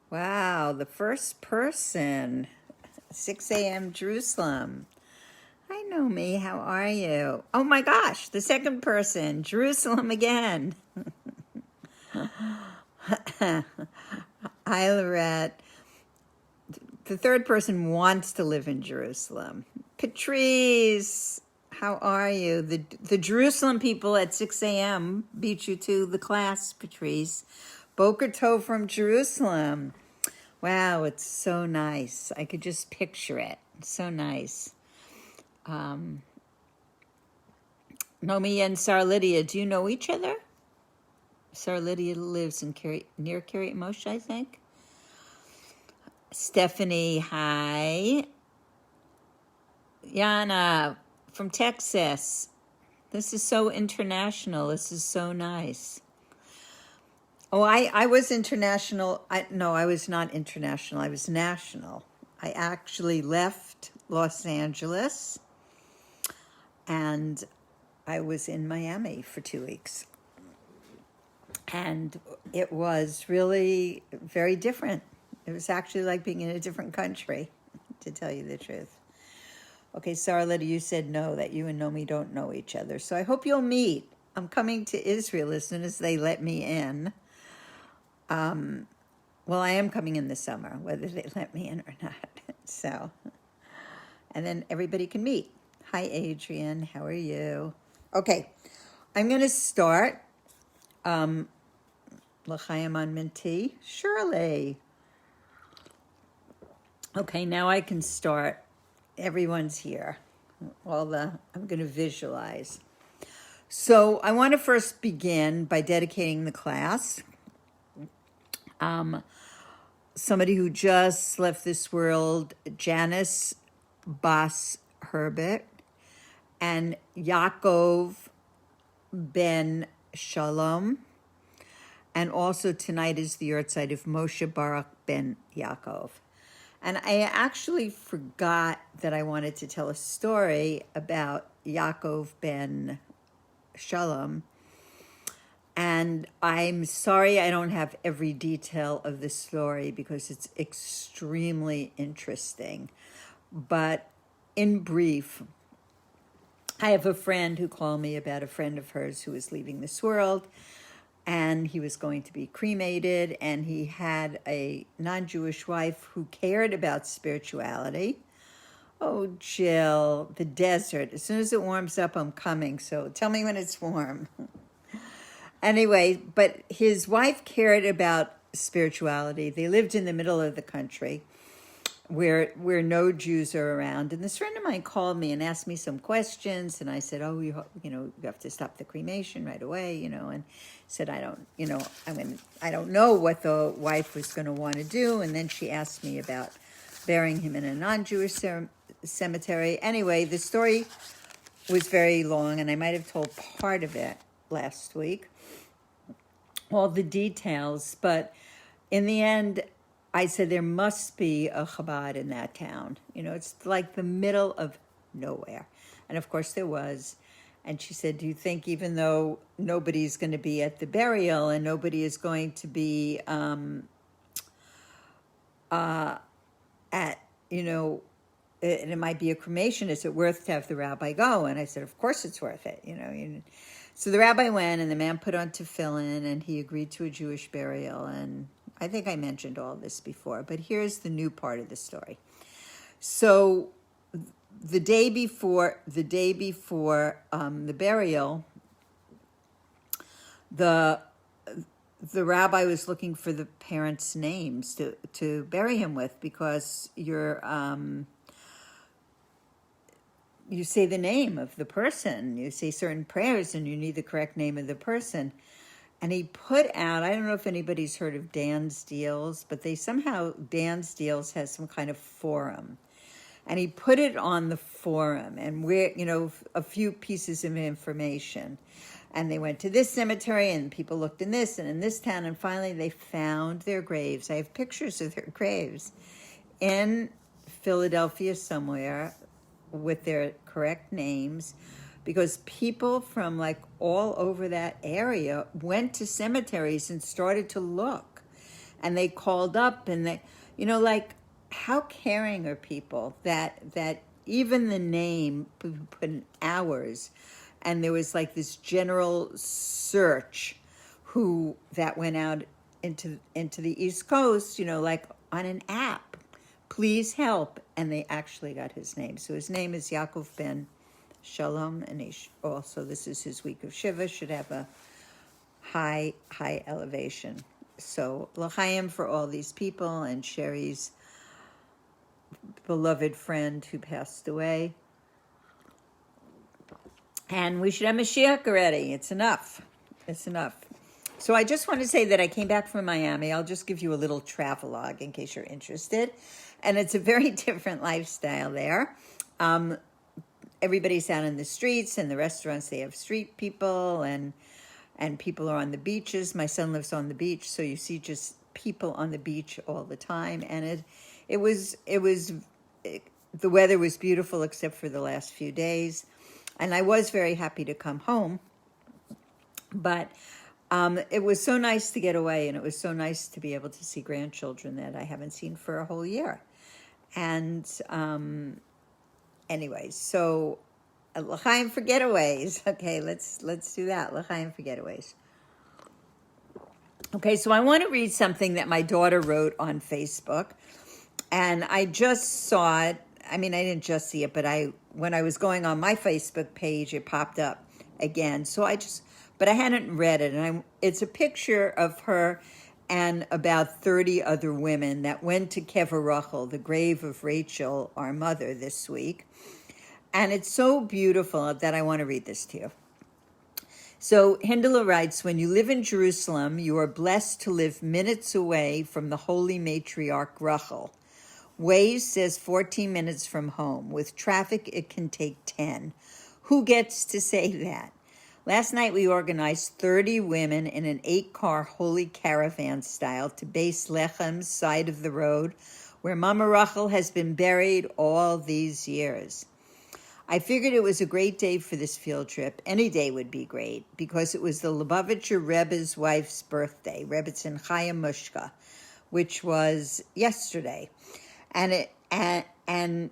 Wow, the first person, 6 a.m. Jerusalem. Hi, Nomi, how are you? Oh my gosh, the second person, Jerusalem again. Hi, Lorette. The third person wants to live in Jerusalem. Patrice, how are you? The Jerusalem people at 6 a.m. beat you to the class, Patrice. Boker Tov from Jerusalem. Wow, it's so nice. I could just picture it. So nice. Nomi and Sarah Lydia, do you know each other? Sarah Lydia lives in near Kiryat Moshe, I think. Stephanie, hi. Yana from Texas. This is so international. This is so nice. Oh, I was international. No, I was not international. I was national. I actually left Los Angeles and I was in Miami for 2 weeks. And it was really very different. It was actually like being in a different country, to tell you the truth. Okay, Sarah Lydia, you said no, that you and Nomi don't know each other. So I hope you'll meet. I'm coming to Israel as soon as they let me in. Well, I am coming in the summer, whether they let me in or not. So, and then everybody can meet. Hi, Adrian. How are you? Okay, I'm going to start. L'chaim on Minty. Shirley. Okay, now I can start. Everyone's here. I'm going to visualize. So I want to first begin by dedicating the class. Somebody who just left this world, Janice Bas Herbert, and Yaakov ben Shalom. And also tonight is the yahrzeit of Moshe Baruch ben Yaakov. And I actually forgot that I wanted to tell a story about Yaakov ben Shalom. And I'm sorry I don't have every detail of the story because it's extremely interesting. But in brief, I have a friend who called me about a friend of hers who was leaving this world, and he was going to be cremated, and he had a non-Jewish wife who cared about spirituality. Oh, Jill, the desert. As soon as it warms up, I'm coming, so tell me when it's warm. Anyway, but his wife cared about spirituality. They lived in the middle of the country where no Jews are around. And this friend of mine called me and asked me some questions. And I said, oh, you have to stop the cremation right away, and said, I don't know what the wife was going to want to do. And then she asked me about burying him in a non-Jewish cemetery. Anyway, the story was very long, and I might have told part of it last week, all the details, but in the end, I said there must be a Chabad in that town. It's like the middle of nowhere. And of course there was. And she said, do you think even though nobody's going to be at the burial and nobody is going to be and it might be a cremation, is it worth to have the rabbi go? And I said, of course it's worth it, So the rabbi went, and the man put on tefillin, and he agreed to a Jewish burial. And I think I mentioned all this before, but here's the new part of the story. So the day before the burial, the rabbi was looking for the parents' names to bury him with, because you say the name of the person, you say certain prayers, and you need the correct name of the person. And he put out, I don't know if anybody's heard of Dan's Deals, but Dan's Deals has some kind of forum. And he put it on the forum, and a few pieces of information. And they went to this cemetery, and people looked in this and in this town, and finally they found their graves. I have pictures of their graves in Philadelphia somewhere, with their correct names, because people from all over that area went to cemeteries and started to look. and they called up, and they, like, how caring are people that even the name put in hours, and there was like this general search that went out into the East Coast, like on an app. Please help, and they actually got his name. So his name is Yaakov ben Shalom, and also this is his week of Shiva, should have a high elevation. So l'chaim for all these people, and Sherry's beloved friend who passed away. And we should have Mashiach already. It's enough. So I just want to say that I came back from Miami. I'll just give you a little travelogue in case you're interested. And it's a very different lifestyle there. Everybody's out in the streets, and the restaurants, they have street people, and people are on the beaches. My son lives on the beach, so you see just people on the beach all the time. And the weather was beautiful except for the last few days. And I was very happy to come home. But it was so nice to get away, and it was so nice to be able to see grandchildren that I haven't seen for a whole year. And anyway, so l'chaim for getaways. Okay, let's do that. L'chaim for getaways. Okay, so I want to read something that my daughter wrote on Facebook, and I just saw it. I mean, I didn't just see it, but when I was going on my Facebook page, it popped up again. But I hadn't read it, and it's a picture of her and about 30 other women that went to Kever Rachel, the grave of Rachel, our mother, this week. And it's so beautiful that I want to read this to you. So Hindela writes, when you live in Jerusalem, you are blessed to live minutes away from the holy matriarch Rachel. Waze says 14 minutes from home. With traffic, it can take 10. Who gets to say that? Last night, we organized 30 women in an 8-car holy caravan style to Beis Lechem's side of the road, where Mama Rachel has been buried all these years. I figured it was a great day for this field trip. Any day would be great, because it was the Lubavitcher Rebbe's wife's birthday, Rebbetzin Chaya Mushka, which was yesterday. And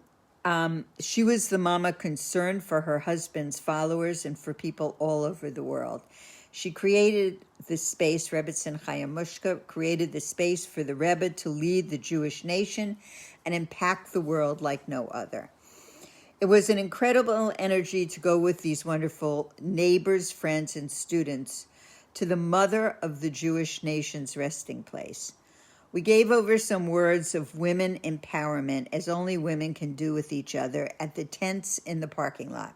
she was the mama concerned for her husband's followers and for people all over the world. She created this space, Rebbetzin Chaya Mushka, created the space for the Rebbe to lead the Jewish nation and impact the world like no other. It was an incredible energy to go with these wonderful neighbors, friends, and students to the mother of the Jewish nation's resting place. We gave over some words of women empowerment, as only women can do with each other, at the tents in the parking lot,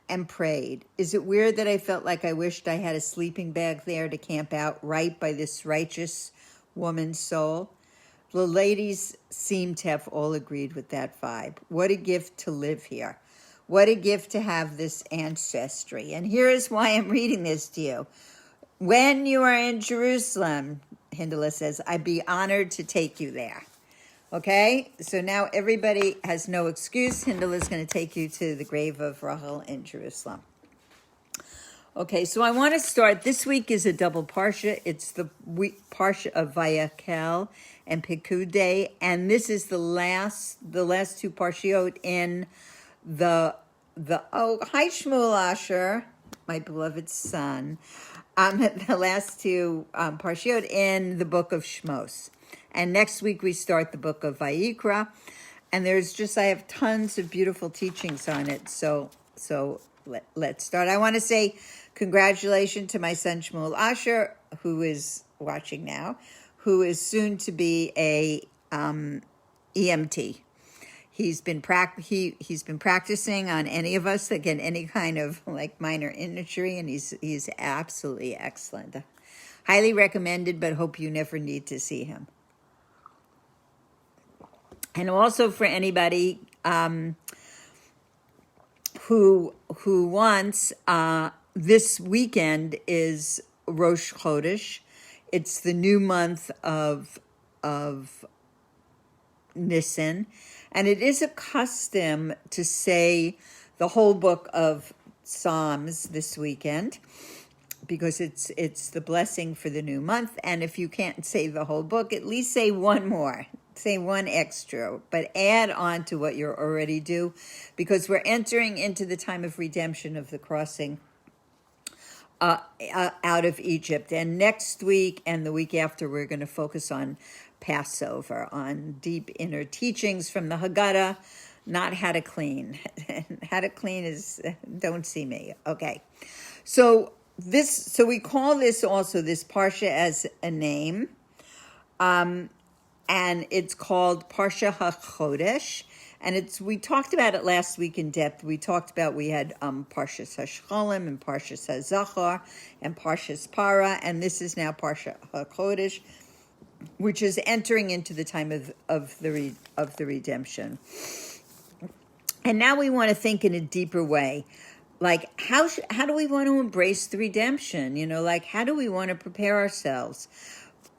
and prayed. Is it weird that I felt like I wished I had a sleeping bag there to camp out right by this righteous woman's soul? The ladies seem to have all agreed with that vibe. What a gift to live here. What a gift to have this ancestry. And here is why I'm reading this to you. When you are in Jerusalem, Hindela says, I'd be honored to take you there. Okay? So now everybody has no excuse. Hindela's going to take you to the grave of Rachel in Jerusalem. Okay, so I want to start. This week is a double Parsha. It's the Parsha of Vayakhel-Pekudei, and this is the last two Parshiot in the hi Shmuel Asher, my beloved son. The last two Parshiot in the book of Shmos. And next week we start the book of Vayikra. And I have tons of beautiful teachings on it. So let's start. I want to say congratulations to my son Shmuel Asher, who is watching now, who is soon to be a EMT. He's been practicing on any of us that get any kind of like minor injury, and he's absolutely excellent. Highly recommended, but hope you never need to see him. And also for anybody who wants, this weekend is Rosh Chodesh. It's the new month of Nisan. And it is a custom to say the whole book of Psalms this weekend. because it's the blessing for the new month. And if you can't say the whole book, at least say one more. Say one extra, but add on to what you're already do, because we're entering into the time of redemption of the crossing out of Egypt. And next week and the week after, we're going to focus on Passover, on deep inner teachings from the Haggadah, not how to clean. How to clean is don't see me. Okay. So we call this also, this Parsha, as a name. And it's called Parsha HaChodesh. And we talked about it last week in depth. We talked about, we had Parshas HaSholim and Parshas HaZachar and Parshas Para, and this is now Parsha HaChodesh, which is entering into the time of the redemption. And now we want to think in a deeper way. Like, how do we want to embrace the redemption? Like, how do we want to prepare ourselves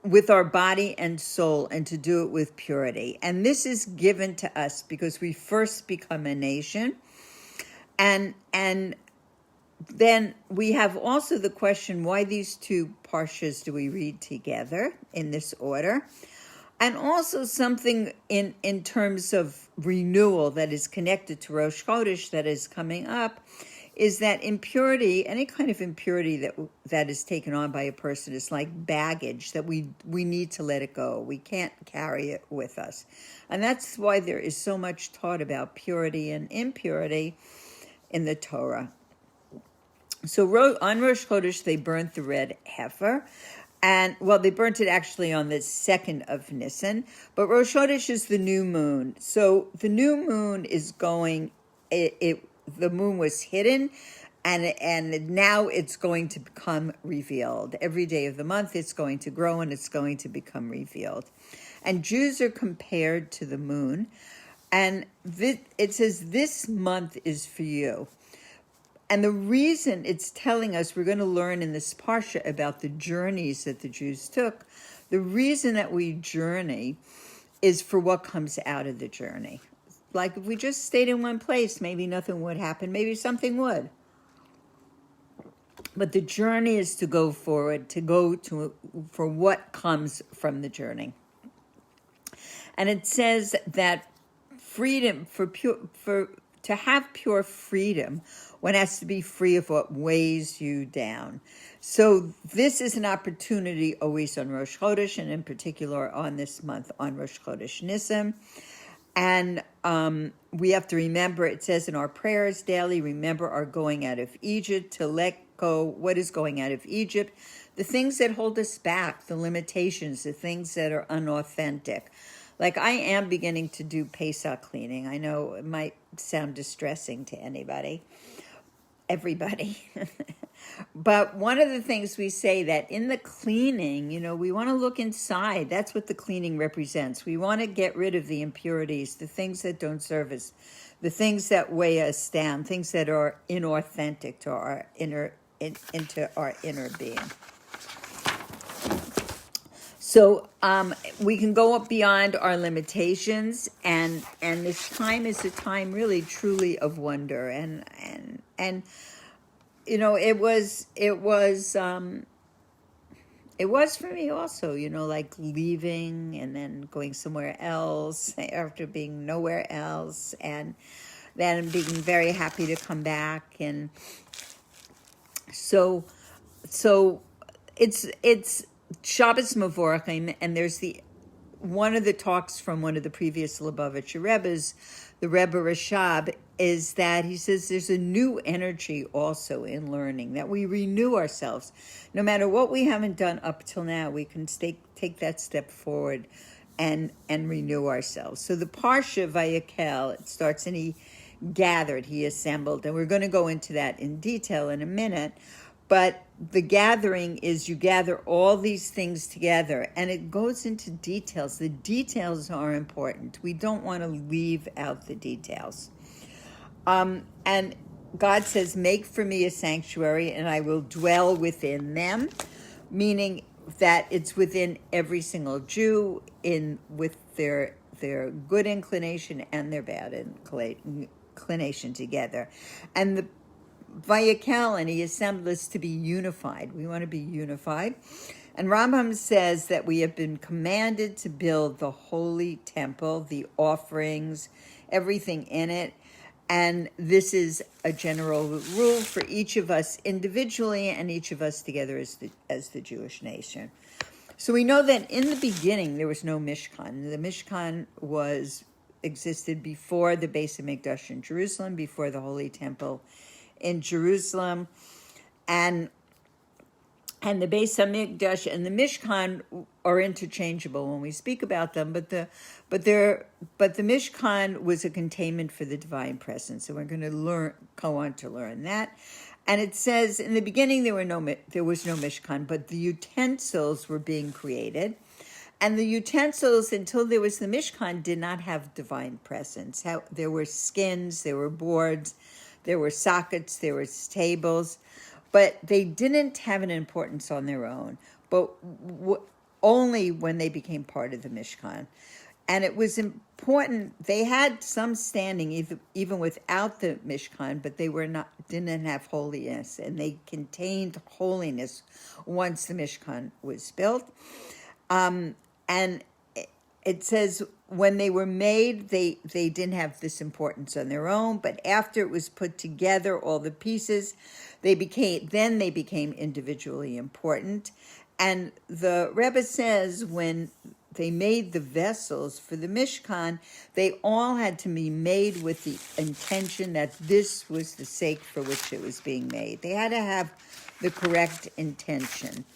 with our body and soul, and to do it with purity? And this is given to us because we first become a nation. And then we have also the question, why these two parshas do we read together in this order? And also something in terms of renewal that is connected to Rosh Chodesh that is coming up, is that impurity, any kind of impurity that is taken on by a person, is like baggage that we need to let it go. We can't carry it with us. And that's why there is so much taught about purity and impurity in the Torah. So on Rosh Chodesh, they burnt the red heifer. And, they burnt it actually on the 2nd of Nisan. But Rosh Chodesh is the new moon. So the new moon is going, the moon was hidden, and now it's going to become revealed. Every day of the month, it's going to grow, and it's going to become revealed. And Jews are compared to the moon. And it says, this month is for you. And the reason it's telling us, we're going to learn in this Parsha about the journeys that the Jews took. The reason that we journey is for what comes out of the journey. Like, if we just stayed in one place, maybe nothing would happen. Maybe something would. But the journey is to go forward, for what comes from the journey. And it says that freedom, to have pure freedom, one has to be free of what weighs you down. So this is an opportunity always on Rosh Chodesh, and in particular on this month, on Rosh Chodesh Nisan. And we have to remember, it says in our prayers daily, remember our going out of Egypt, to let go what is going out of Egypt, the things that hold us back, the limitations, the things that are unauthentic. Like, I am beginning to do Pesach cleaning. I know it might sound distressing to everybody. But one of the things we say, that in the cleaning, we want to look inside. That's what the cleaning represents. We want to get rid of the impurities, the things that don't serve us, the things that weigh us down, things that are inauthentic to our into our inner being. So we can go up beyond our limitations, and this time is a time really, truly of wonder, and it was for me also, like leaving and then going somewhere else after being nowhere else, and then being very happy to come back, and so it's Shabbos Mavorachim, and there's one of the talks from one of the previous Lubavitcher Rebbes, the Rebbe Rashab, is that he says there's a new energy also in learning, that we renew ourselves. No matter what we haven't done up till now, we can take that step forward and renew ourselves. So the Parsha Vayakhel, it starts, and he gathered, he assembled, and we're going to go into that in detail in a minute. But the gathering is, you gather all these things together, and it goes into details. The details are important. We don't want to leave out the details. And God says, make for me a sanctuary, and I will dwell within them, meaning that it's within every single Jew, with their good inclination and their bad inclination together. And Vayakhel, and he assembled us to be unified. We want to be unified. And Rambam says that we have been commanded to build the holy temple, the offerings, everything in it. And this is a general rule for each of us individually and each of us together as the Jewish nation. So we know that in the beginning there was no Mishkan. The Mishkan existed before the Beis Hamikdash in Jerusalem, before the Holy Temple in Jerusalem, and the Beis Hamikdash and the Mishkan are interchangeable when we speak about them. But the Mishkan was a containment for the divine presence, and we're going to go on to learn that. And it says in the beginning there was no Mishkan, but the utensils were being created. And the utensils, until there was the Mishkan, did not have divine presence. There were skins, there were boards, there were sockets, there were tables, but they didn't have an importance on their own, but only when they became part of the Mishkan. And it was important. They had some standing even without the Mishkan, but they didn't have holiness, and they contained holiness once the Mishkan was built. And it says when they were made, they didn't have this importance on their own, but after it was put together, all the pieces, they became individually important. And the Rebbe says when they made the vessels for the Mishkan, they all had to be made with the intention that this was the sake for which it was being made. They had to have the correct intention.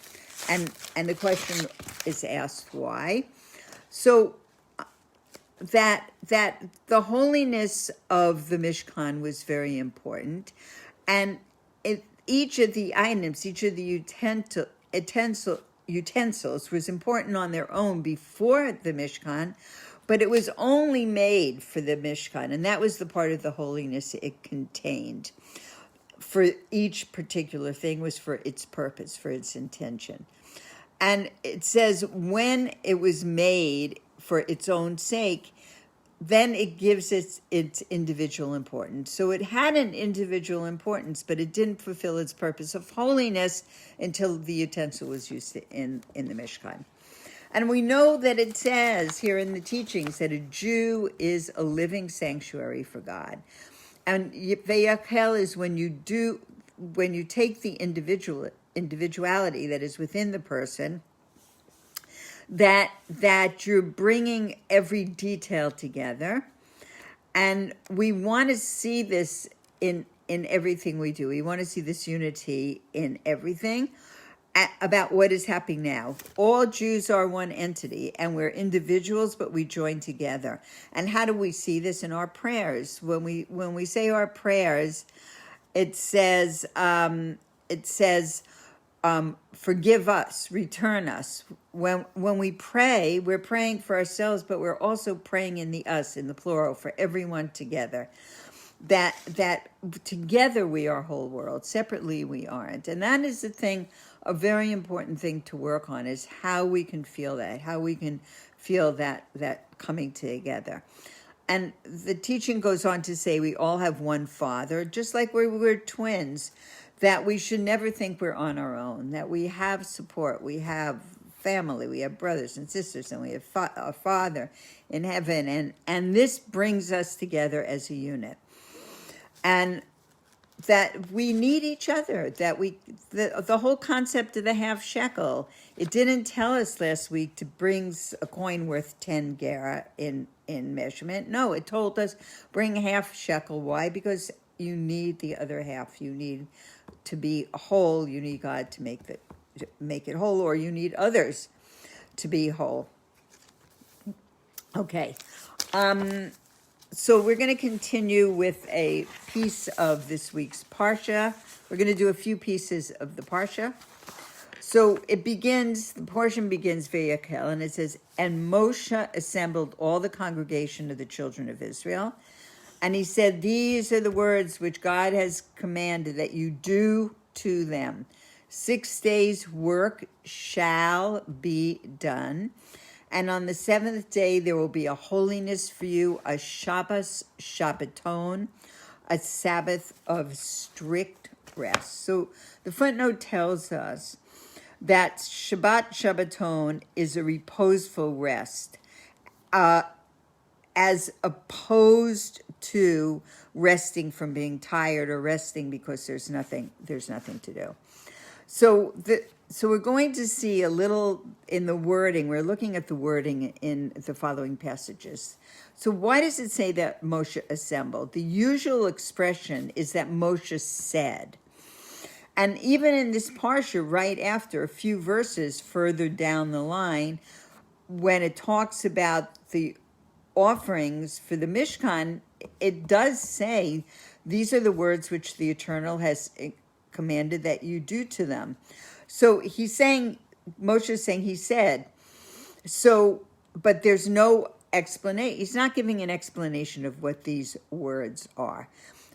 And the question is asked why. So that the holiness of the Mishkan was very important, and each of the items, each of the utensils was important on their own before the Mishkan, but it was only made for the Mishkan, and that was the part of the holiness it contained. For each particular thing was for its purpose, for its intention. And it says when it was made for its own sake, then it gives its individual importance. So it had an individual importance, but it didn't fulfill its purpose of holiness until the utensil was used in the Mishkan. And we know that it says here in the teachings that a Jew is a living sanctuary for God. And Vayakhel is when you take the individuality that is within the person, that you're bringing every detail together, and we want to see this in everything we do. We want to see this unity in everything about what is happening now. All Jews are one entity, and we're individuals, but we join together. And how do we see this in our prayers? When we say our prayers, it says forgive us, return us. When we pray, we're praying for ourselves, but we're also praying in the us, in the plural, for everyone together. That together we are whole world, separately we aren't. And that is the thing, a very important thing to work on, is how we can feel that, that coming together. And the teaching goes on to say we all have one Father, just like we're twins, that we should never think we're on our own, that we have support, we have family, we have brothers and sisters, and we have a Father in heaven, and this brings us together as a unit. And that we need each other, that the whole concept of the half shekel, it didn't tell us last week to bring a coin worth 10 gerah in measurement. No, it told us bring half shekel. Why? Because you need the other half. You need to be whole. You need God to make it whole, or you need others to be whole. Okay. So we're going to continue with a piece of this week's Parsha. We're going to do a few pieces of the Parsha. So the portion begins Vayakhel, and it says, and Moshe assembled all the congregation of the children of Israel, and he said, these are the words which God has commanded that you do to them. 6 days' work shall be done. And on the seventh day, there will be a holiness for you, a Shabbos, Shabbaton, a Sabbath of strict rest. So the footnote tells us that Shabbaton is a reposeful rest, as opposed to resting from being tired or resting because there's nothing to do. So we're going to see a little in the wording. We're looking at the wording in the following passages. So why does it say that Moshe assembled? The usual expression is that Moshe said. And even in this parsha, right after, a few verses further down the line, when it talks about the offerings for the Mishkan, it does say, these are the words which the Eternal has commanded that you do to them. So Moshe is saying he said, so, but there's no explanation. He's not giving an explanation of what these words are.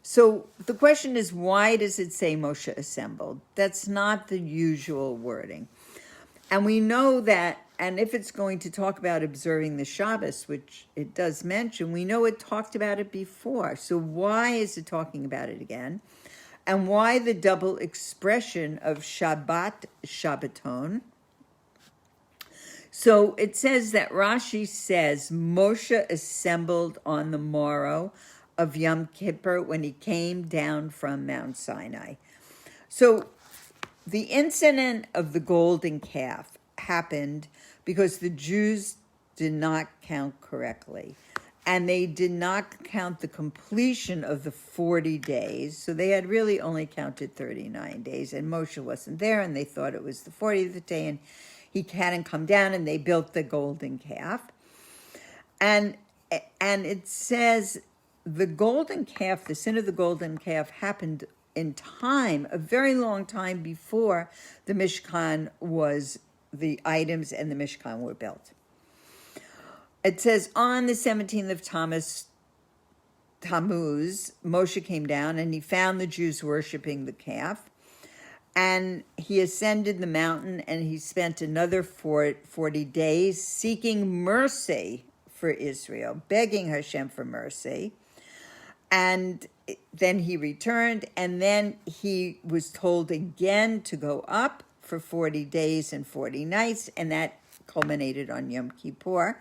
So the question is, why does it say Moshe assembled? That's not the usual wording. And we know that, and if it's going to talk about observing the Shabbos, which it does mention, we know it talked about it before. So why is it talking about it again? And why the double expression of Shabbat, Shabbaton? So it says that Rashi says Moshe assembled on the morrow of Yom Kippur when he came down from Mount Sinai. So the incident of the golden calf happened because the Jews did not count correctly, and they did not count the completion of the 40 days. So they had really only counted 39 days, and Moshe wasn't there, and they thought it was the 40th day, and he hadn't come down, and they built the golden calf. And it says the golden calf, the sin of the golden calf, happened in time, a very long time before the Mishkan the items and the Mishkan were built. It says, on the 17th of Tammuz, Moshe came down and he found the Jews worshiping the calf. And he ascended the mountain and he spent another 40 days seeking mercy for Israel, begging Hashem for mercy. And then he returned, and then he was told again to go up for 40 days and 40 nights, and that culminated on Yom Kippur,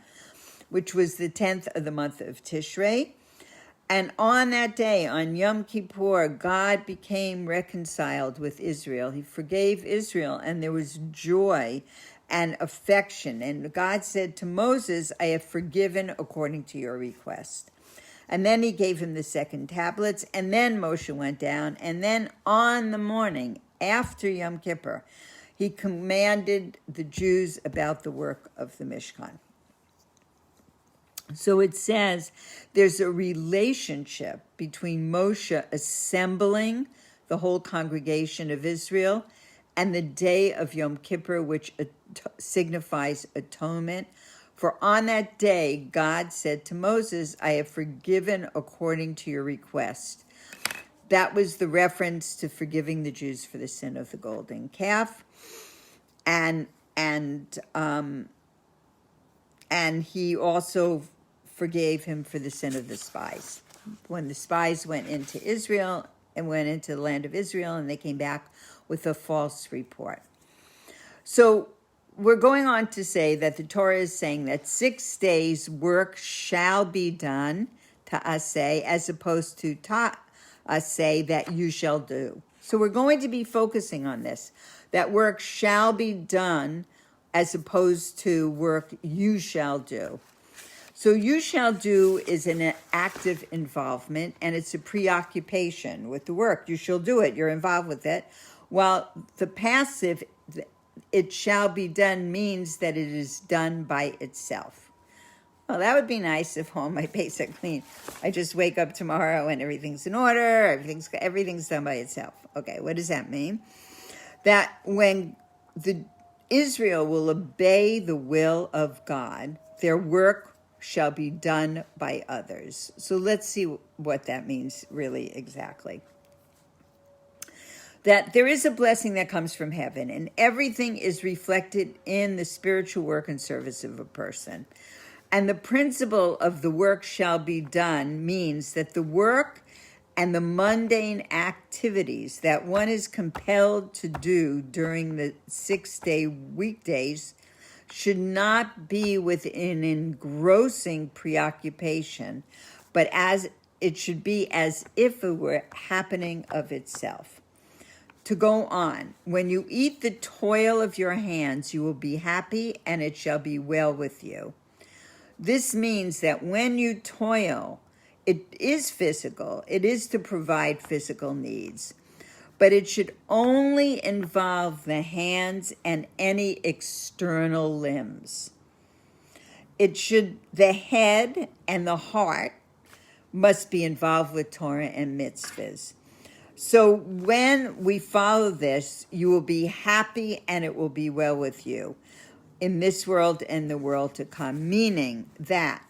which was the 10th of the month of Tishrei. And on that day, on Yom Kippur, God became reconciled with Israel. He forgave Israel, and there was joy and affection. And God said to Moses, I have forgiven according to your request. And then he gave him the second tablets, and then Moshe went down, and then on the morning after Yom Kippur, he commanded the Jews about the work of the Mishkan. So it says there's a relationship between Moshe assembling the whole congregation of Israel and the day of Yom Kippur, which signifies atonement. For on that day, God said to Moses, I have forgiven according to your request. That was the reference to forgiving the Jews for the sin of the golden calf. And he also forgave him for the sin of the spies. When the spies went into Israel and went into the land of Israel, and they came back with a false report. So we're going on to say that the Torah is saying that 6 days work shall be done, ta'aseh, as opposed to ta'aseh, that you shall do. So we're going to be focusing on this, that work shall be done as opposed to work you shall do. So you shall do is an active involvement, and it's a preoccupation with the work. You shall do it. You're involved with it. While the passive, it shall be done, means that it is done by itself. Well, that would be nice if all my basic clean. I just wake up tomorrow and everything's in order. Everything's done by itself. Okay, what does that mean? That when Israel will obey the will of God, their work shall be done by others. So let's see what that means really exactly. That there is a blessing that comes from heaven, and everything is reflected in the spiritual work and service of a person. And the principle of the work shall be done means that the work and the mundane activities that one is compelled to do during the 6-day weekdays should not be with an engrossing preoccupation, but as it should be as if it were happening of itself. To go on, when you eat the toil of your hands, you will be happy, and it shall be well with you. This means that when you toil, it is physical. It is to provide physical needs, but it should only involve the hands and any external limbs. The head and the heart must be involved with Torah and mitzvahs. So when we follow this, you will be happy and it will be well with you in this world and the world to come, meaning that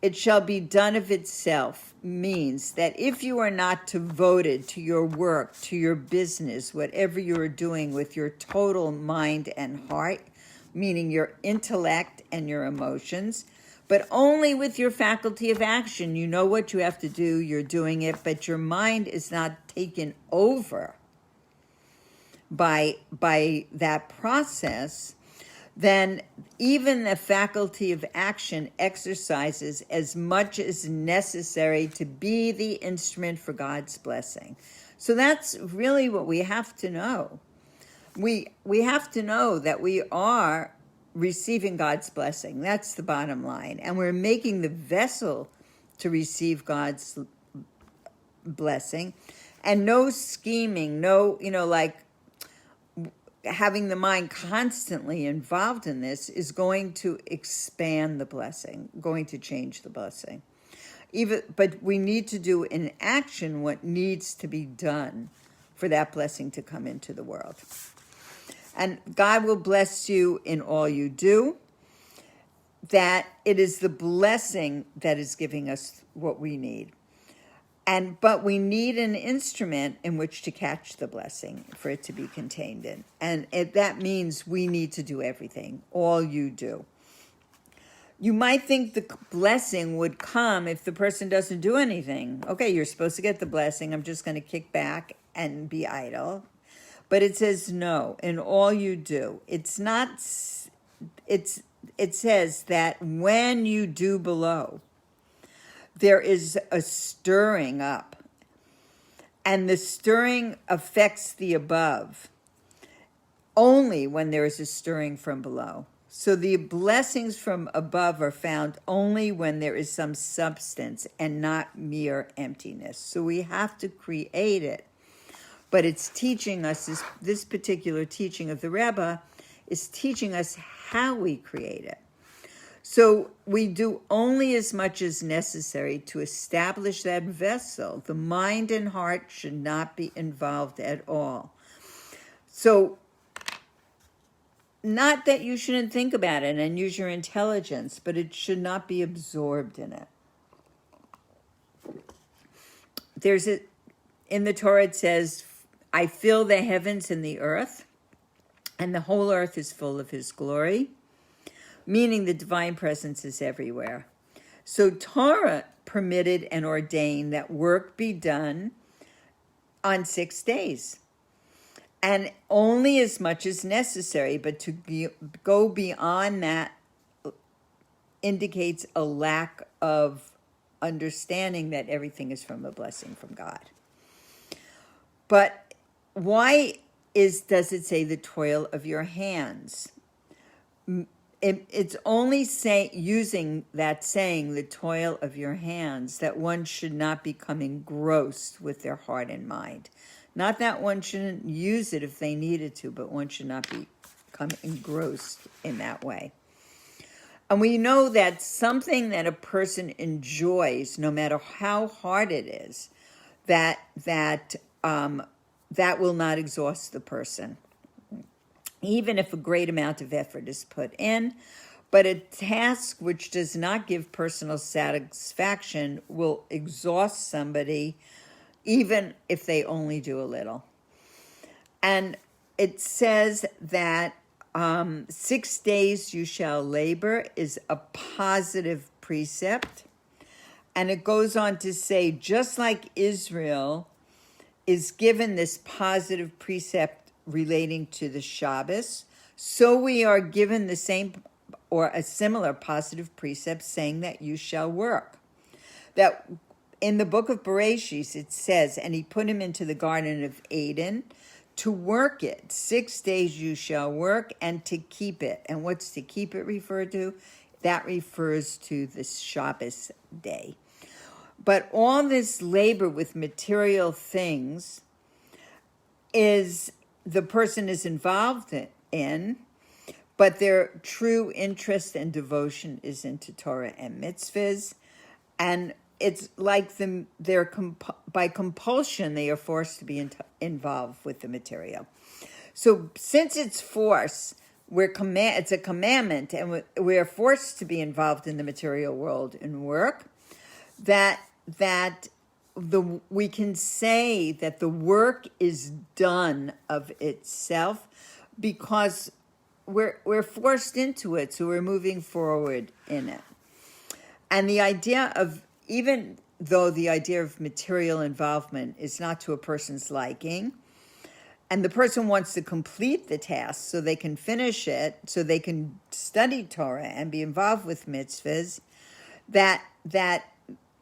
it shall be done of itself means that if you are not devoted to your work, to your business, whatever you are doing with your total mind and heart, meaning your intellect and your emotions, but only with your faculty of action. You know what you have to do, you're doing it, but your mind is not taken over by that process, then even the faculty of action exercises as much as necessary to be the instrument for God's blessing. So that's really what we have to know. We have to know that we are receiving God's blessing. That's the bottom line. And we're making the vessel to receive God's blessing. And no scheming, no, like having the mind constantly involved in this is going to expand the blessing, going to change the blessing. But we need to do in action what needs to be done for that blessing to come into the world. And God will bless you in all you do, that it is the blessing that is giving us what we need. But we need an instrument in which to catch the blessing for it to be contained in. And that means we need to do everything, all you do. You might think the blessing would come if the person doesn't do anything. Okay, you're supposed to get the blessing. I'm just going to kick back and be idle. But it says no, in all you do. It says that when you do below, there is a stirring up. And the stirring affects the above only when there is a stirring from below. So the blessings from above are found only when there is some substance and not mere emptiness. So we have to create it. But it's teaching us, this particular teaching of the Rebbe is teaching us how we create it. So we do only as much as necessary to establish that vessel. The mind and heart should not be involved at all. So not that you shouldn't think about it and use your intelligence, but it should not be absorbed in it. In the Torah it says, I fill the heavens and the earth, and the whole earth is full of his glory, meaning the divine presence is everywhere. So Torah permitted and ordained that work be done on 6 days, and only as much as necessary, but to go beyond that indicates a lack of understanding that everything is from a blessing from God. But why does it say the toil of your hands? It's only using that saying, the toil of your hands, that one should not become engrossed with their heart and mind. Not that one shouldn't use it if they needed to, but one should not become engrossed in that way. And we know that something that a person enjoys, no matter how hard it is, that will not exhaust the person, even if a great amount of effort is put in. But a task which does not give personal satisfaction will exhaust somebody, even if they only do a little. And it says that 6 days you shall labor is a positive precept. And it goes on to say, just like Israel is given this positive precept relating to the Shabbos, so we are given the same or a similar positive precept saying that you shall work. That in the book of Bereshit, it says, and he put him into the Garden of Eden to work it. 6 days you shall work, and to keep it. And what's to keep it referred to? That refers to this Shabbos day. But all this labor with material things is the person is involved in, but their true interest and devotion is into Torah and mitzvahs. And it's like by compulsion, they are forced to be involved with the material. So since it's force, it's a commandment, and we're forced to be involved in the material world and work, that we can say that the work is done of itself because we're forced into it, so we're moving forward in it. And the idea of, even though the idea of material involvement is not to a person's liking, and the person wants to complete the task so they can finish it, so they can study Torah and be involved with mitzvahs, that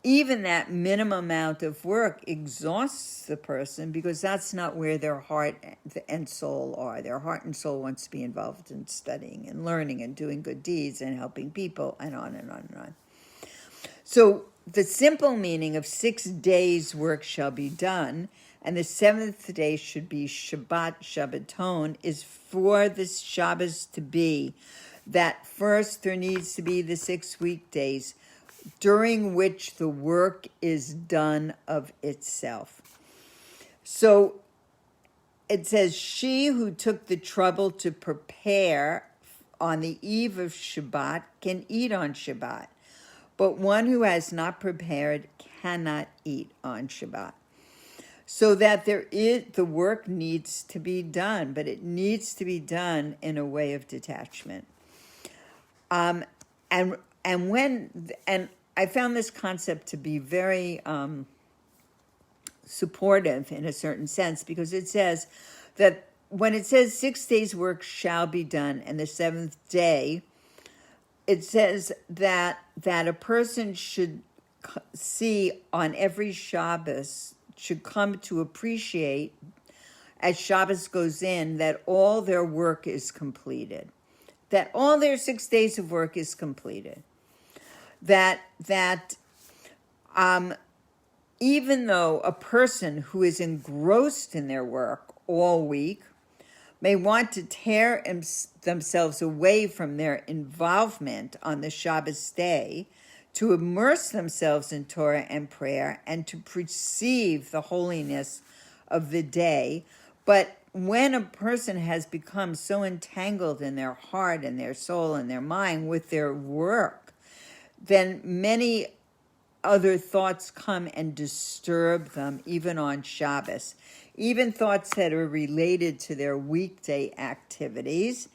even that minimum amount of work exhausts the person, because that's not where their heart and soul are. Their heart and soul wants to be involved in studying and learning and doing good deeds and helping people, and on and on and on. So the simple meaning of 6 days' work shall be done, and the 7th day should be Shabbat, Shabbaton, is for this Shabbos to be that first there needs to be the 6 weekdays during which the work is done of itself. So it says, she who took the trouble to prepare on the eve of Shabbat can eat on Shabbat, but one who has not prepared cannot eat on Shabbat. So that the work needs to be done, but it needs to be done in a way of detachment. And I found this concept to be very supportive in a certain sense, because it says that when it says 6 days' work shall be done, and the 7th day, it says that a person should see on every Shabbos, should come to appreciate as Shabbos goes in, that all their work is completed, that all their 6 days of work is completed. That even though a person who is engrossed in their work all week may want to tear themselves away from their involvement on the Shabbos day, to immerse themselves in Torah and prayer, and to perceive the holiness of the day. But when a person has become so entangled in their heart and their soul and their mind with their work, then many other thoughts come and disturb them, even on Shabbos. Even thoughts that are related to their weekday activities,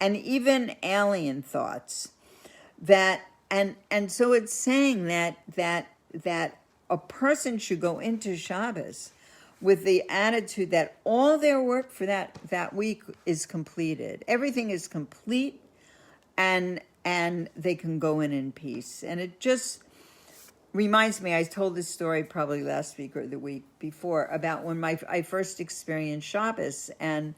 and even alien thoughts. And so it's saying that a person should go into Shabbos with the attitude that all their work for that week is completed. Everything is complete, and they can go in peace. And it just reminds me, I told this story probably last week or the week before, about when I first experienced Shabbos, and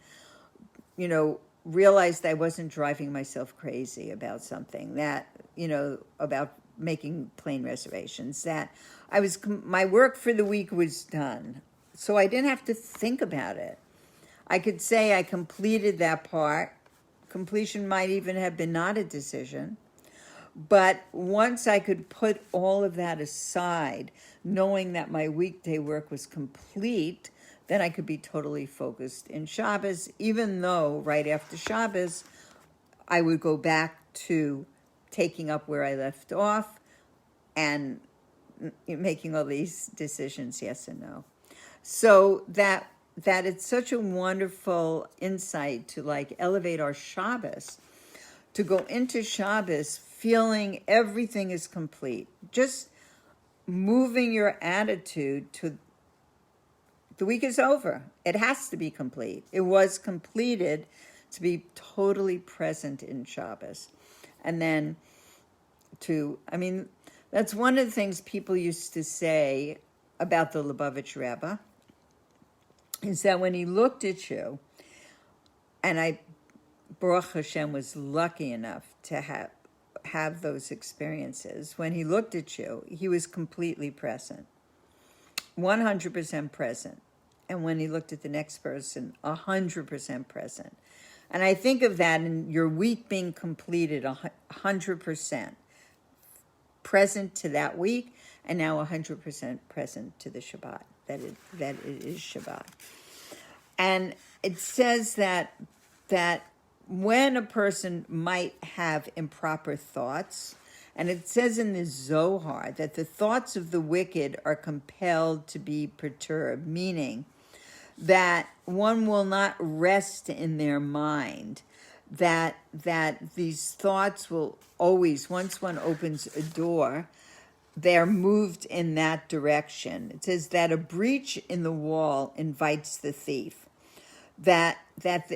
realized I wasn't driving myself crazy about something, that about making plane reservations, that my work for the week was done, so I didn't have to think about it. I could say I completed that part. Completion might even have been not a decision. But once I could put all of that aside, knowing that my weekday work was complete, then I could be totally focused in Shabbos, even though right after Shabbos, I would go back to taking up where I left off and making all these decisions, yes and no. So that it's such a wonderful insight to elevate our Shabbos, to go into Shabbos feeling everything is complete. Just moving your attitude to the week is over. It has to be complete. It was completed to be totally present in Shabbos. And then that's one of the things people used to say about the Lubavitch Rebbe, is that when he looked at you, and I, Baruch Hashem, was lucky enough to have those experiences. When he looked at you, he was completely present, 100% present. And when he looked at the next person, 100% present. And I think of that in your week being completed, 100% present to that week, and now 100% present to the Shabbat, that it is Shabbat. And it says that when a person might have improper thoughts, and it says in the Zohar that the thoughts of the wicked are compelled to be perturbed, meaning that one will not rest in their mind, that these thoughts will always, once one opens a door, they're moved in that direction. It says that a breach in the wall invites the thief, that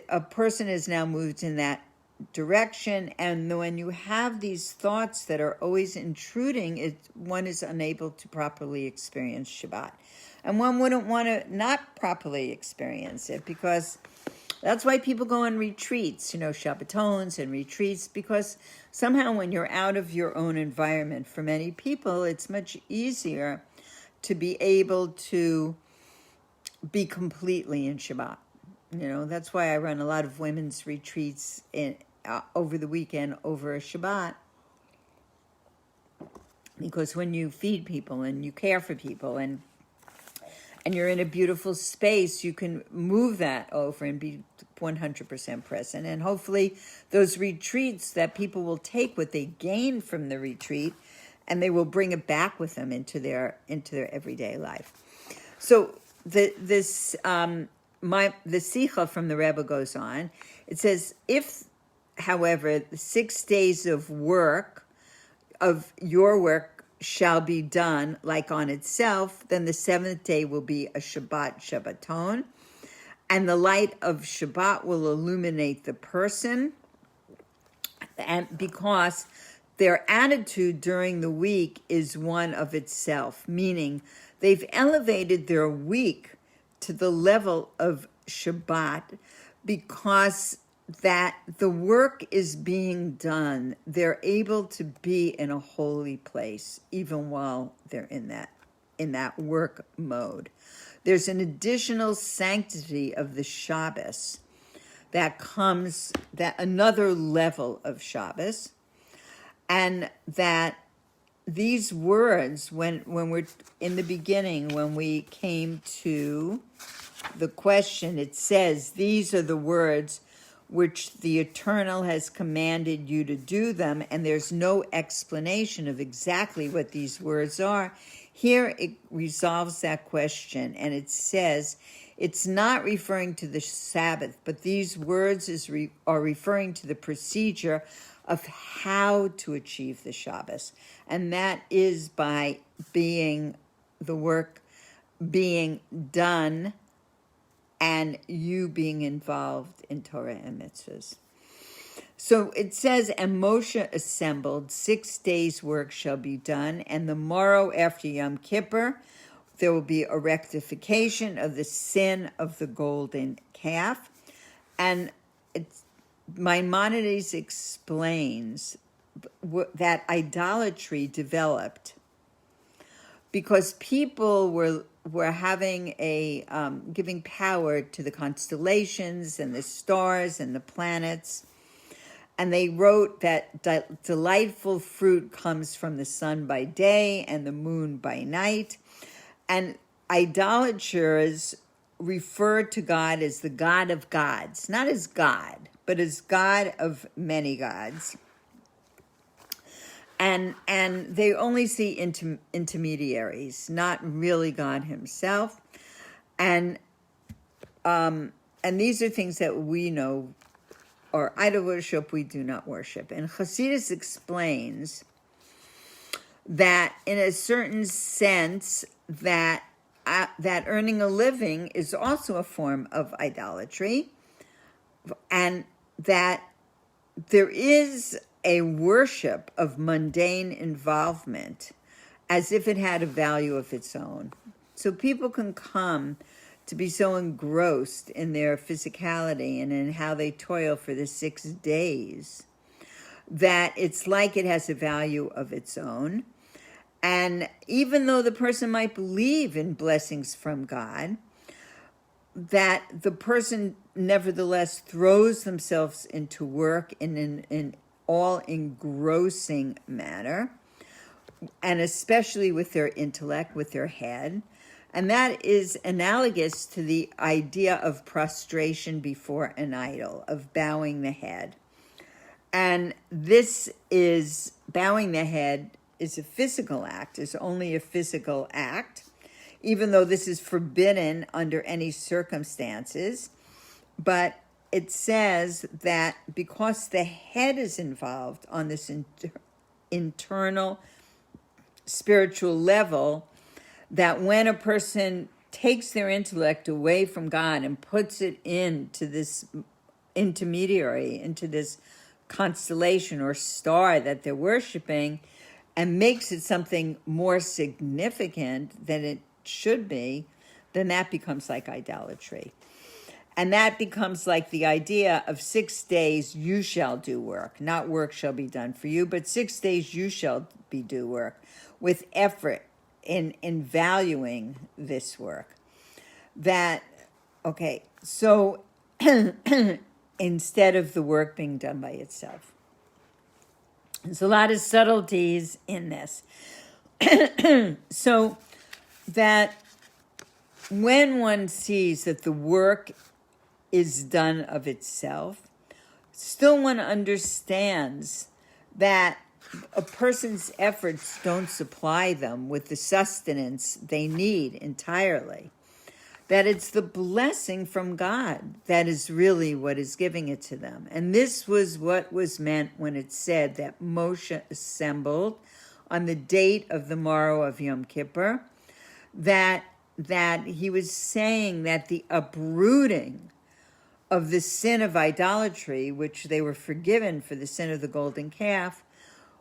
a person is now moved in that direction, and when you have these thoughts that are always intruding, one is unable to properly experience Shabbat. And one wouldn't want to not properly experience it, because that's why people go on retreats, Shabbatons and retreats, because somehow when you're out of your own environment, for many people, it's much easier to be able to be completely in Shabbat. That's why I run a lot of women's retreats over the weekend over a Shabbat, because when you feed people and you care for people and you're in a beautiful space, you can move that over and be 100% present. And hopefully those retreats, that people will take what they gain from the retreat and they will bring it back with them into their everyday life. So the Sikha from the Rebbe goes on. It says, if, however, the 6 days of your work shall be done like on itself, then the seventh day will be a Shabbaton, and the light of Shabbat will illuminate the person, and because their attitude during the week is one of itself, meaning they've elevated their week to the level of Shabbat, because that the work is being done. They're able to be in a holy place even while they're in that work mode. There's an additional sanctity of the Shabbos that comes, that another level of Shabbos, and that these words, when we're in the beginning, when we came to the question, it says, these are the words which the Eternal has commanded you to do them, and there's no explanation of exactly what these words are. Here it resolves that question, and it says it's not referring to the Sabbath, but these words are referring to the procedure of how to achieve the Shabbos, and that is by being the work being done and you being involved in Torah and mitzvahs. So it says, and Moshe assembled, 6 days' work shall be done, and the morrow after Yom Kippur, there will be a rectification of the sin of the golden calf. And Maimonides explains that idolatry developed because people were having giving power to the constellations and the stars and the planets. And they wrote that delightful fruit comes from the sun by day and the moon by night. And idolaters refer to God as the God of gods, not as God, but as God of many gods. And they only see intermediaries, not really God himself. And these are things that we know, or idol worship we do not worship. And Chassidus explains that in a certain sense that that earning a living is also a form of idolatry, and that there is a worship of mundane involvement as if it had a value of its own. So people can come to be so engrossed in their physicality and in how they toil for the 6 days that it's like it has a value of its own. And even though the person might believe in blessings from God, that the person nevertheless throws themselves into work in an all engrossing manner, and especially with their intellect, with their head. And that is analogous to the idea of prostration before an idol, of bowing the head. And this is, bowing the head is a physical act, is only a physical act, even though this is forbidden under any circumstances. But it says that because the head is involved on this internal spiritual level, that when a person takes their intellect away from God and puts it into this intermediary, into this constellation or star that they're worshiping, and makes it something more significant than it should be, then that becomes like idolatry. And that becomes like the idea of 6 days you shall do work, not work shall be done for you, but 6 days you shall do work, with effort in valuing this work. That, okay, so instead of the work being done by itself. There's a lot of subtleties in this. So that when one sees that the work is done of itself, still one understands that a person's efforts don't supply them with the sustenance they need entirely. That it's the blessing from God that is really what is giving it to them. And this was what was meant when it said that Moshe assembled on the date of the morrow of Yom Kippur, that he was saying that the uprooting of the sin of idolatry, which they were forgiven for the sin of the golden calf,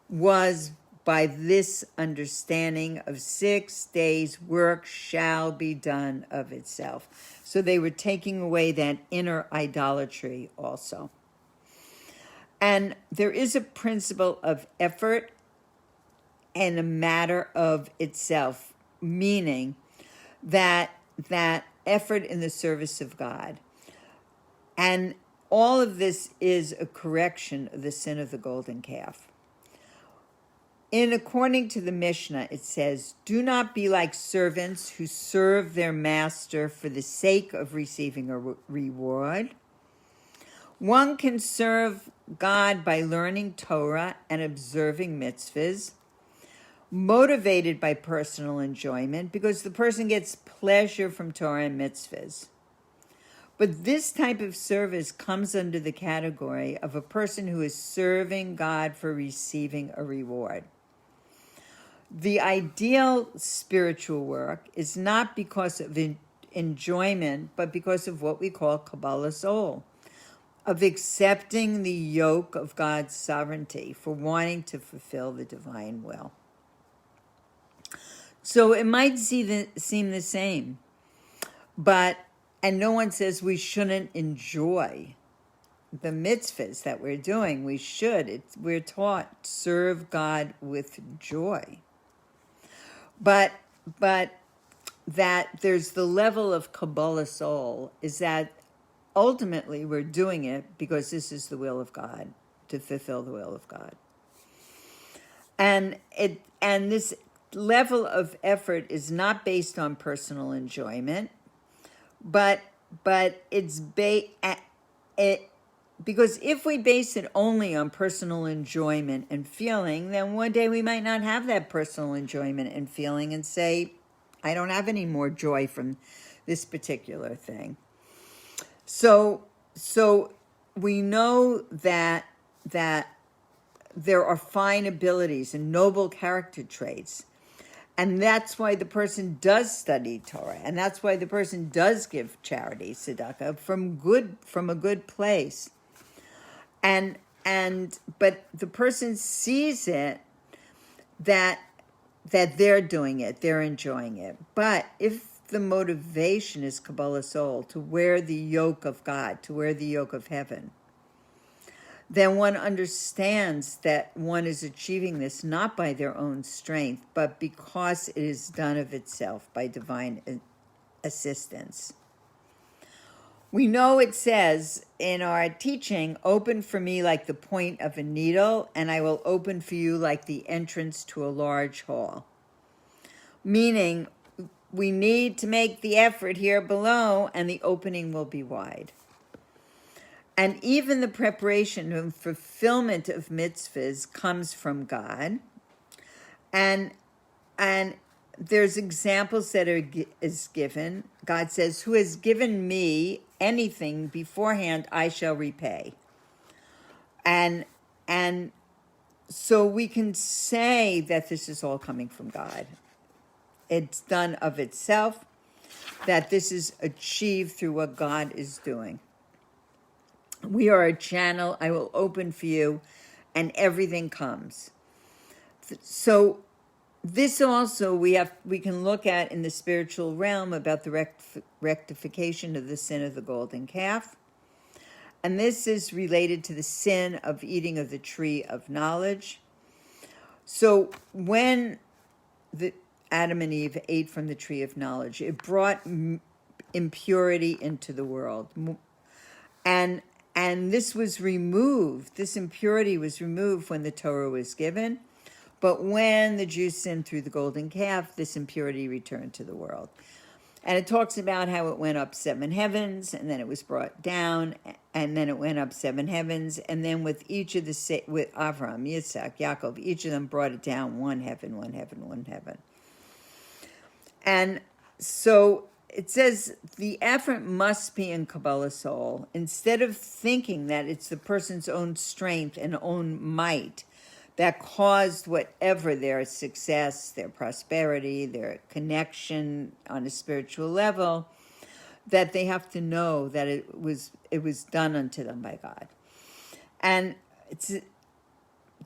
was by this understanding of 6 days work shall be done of itself. So they were taking away that inner idolatry also. And there is a principle of effort and a matter of itself, meaning that effort in the service of God. And all of this is a correction of the sin of the golden calf. According to the Mishnah, it says, do not be like servants who serve their master for the sake of receiving a reward. One can serve God by learning Torah and observing mitzvahs, motivated by personal enjoyment, because the person gets pleasure from Torah and mitzvahs. But this type of service comes under the category of a person who is serving God for receiving a reward. The ideal spiritual work is not because of enjoyment, but because of what we call Kabbalah soul, of accepting the yoke of God's sovereignty, for wanting to fulfill the divine will. So it might seem the same, and no one says we shouldn't enjoy the mitzvahs that we're doing. We should. We're taught, serve God with joy. But that there's the level of Kabbalah soul, is that ultimately we're doing it because this is the will of God, to fulfill the will of God. And this level of effort is not based on personal enjoyment, but it's because if we base it only on personal enjoyment and feeling, then one day we might not have that personal enjoyment and feeling and say, I don't have any more joy from this particular thing. So we know that there are fine abilities and noble character traits. And that's why the person does study Torah. And that's why the person does give charity, tzedakah, from a good place. But the person sees it that they're doing it, they're enjoying it. But if the motivation is Kabbalah soul, to wear the yoke of God, to wear the yoke of heaven, then one understands that one is achieving this not by their own strength, but because it is done of itself by divine assistance. We know it says in our teaching, open for me like the point of a needle, and I will open for you like the entrance to a large hall. Meaning, we need to make the effort here below, and the opening will be wide. And even the preparation and fulfillment of mitzvahs comes from God. And there's examples that is given. God says, who has given me anything beforehand, I shall repay. And so we can say that this is all coming from God. It's done of itself, that this is achieved through what God is doing. We are a channel, I will open for you, and everything comes. So this also we can look at in the spiritual realm about the rectification of the sin of the golden calf. And this is related to the sin of eating of the tree of knowledge. So when Adam and Eve ate from the tree of knowledge, it brought impurity into the world. And this was removed, this impurity was removed when the Torah was given. But when the Jews sinned through the golden calf, this impurity returned to the world. And it talks about how it went up 7 heavens, and then it was brought down, and then it went up 7 heavens, and then with with Avraham, Yitzhak, Yaakov, each of them brought it down 1 heaven, 1 heaven, 1 heaven. And so it says the effort must be in Kabbalah soul. Instead of thinking that it's the person's own strength and own might that caused whatever their success, their prosperity, their connection on a spiritual level, that they have to know that it was done unto them by God. And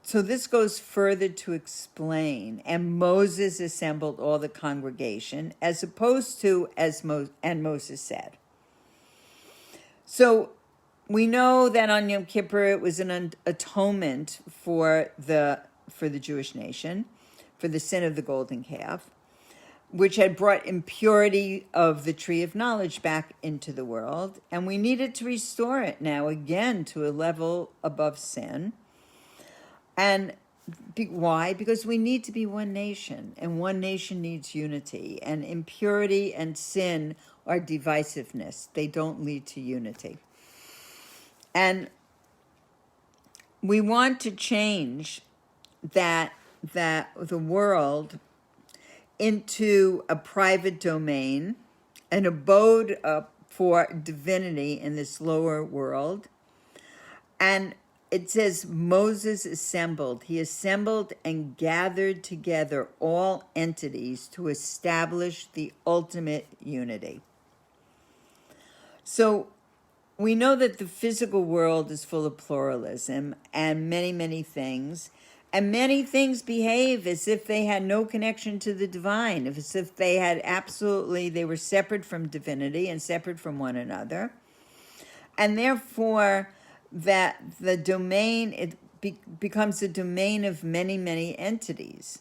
so this goes further to explain, and Moses assembled all the congregation, as opposed to and Moses said. So we know that on Yom Kippur it was an atonement for the Jewish nation, for the sin of the golden calf, which had brought impurity of the tree of knowledge back into the world, and we needed to restore it now again to a level above sin. And why? Because we need to be one nation, and one nation needs unity, and impurity and sin are divisiveness. They don't lead to unity. And we want to change that the world into a private domain, an abode for divinity in this lower world. And it says Moses assembled. He assembled and gathered together all entities to establish the ultimate unity. So we know that the physical world is full of pluralism and many, many things. And many things behave as if they had no connection to the divine, as if they were separate from divinity and separate from one another. And therefore, that the domain, becomes a domain of many, many entities.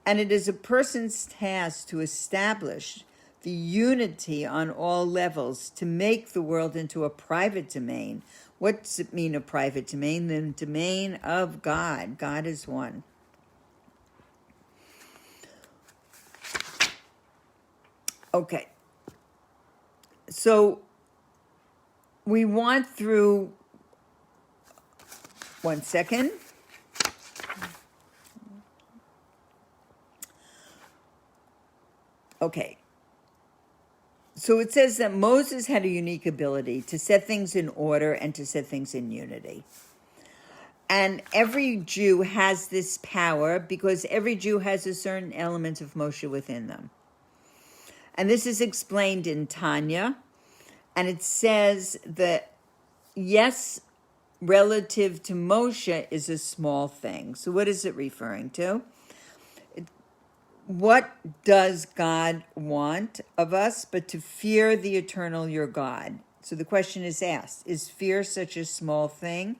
And it is a person's task to establish the unity on all levels, to make the world into a private domain. What does it mean, a private domain? The domain of God. God is one. Okay. So we want through, one second. Okay. So it says that Moses had a unique ability to set things in order and to set things in unity. And every Jew has this power because every Jew has a certain element of Moshe within them. And this is explained in Tanya. And it says that, yes, relative to Moshe is a small thing. So what is it referring to? What does God want of us but to fear the eternal your God? So the question is asked, is fear such a small thing?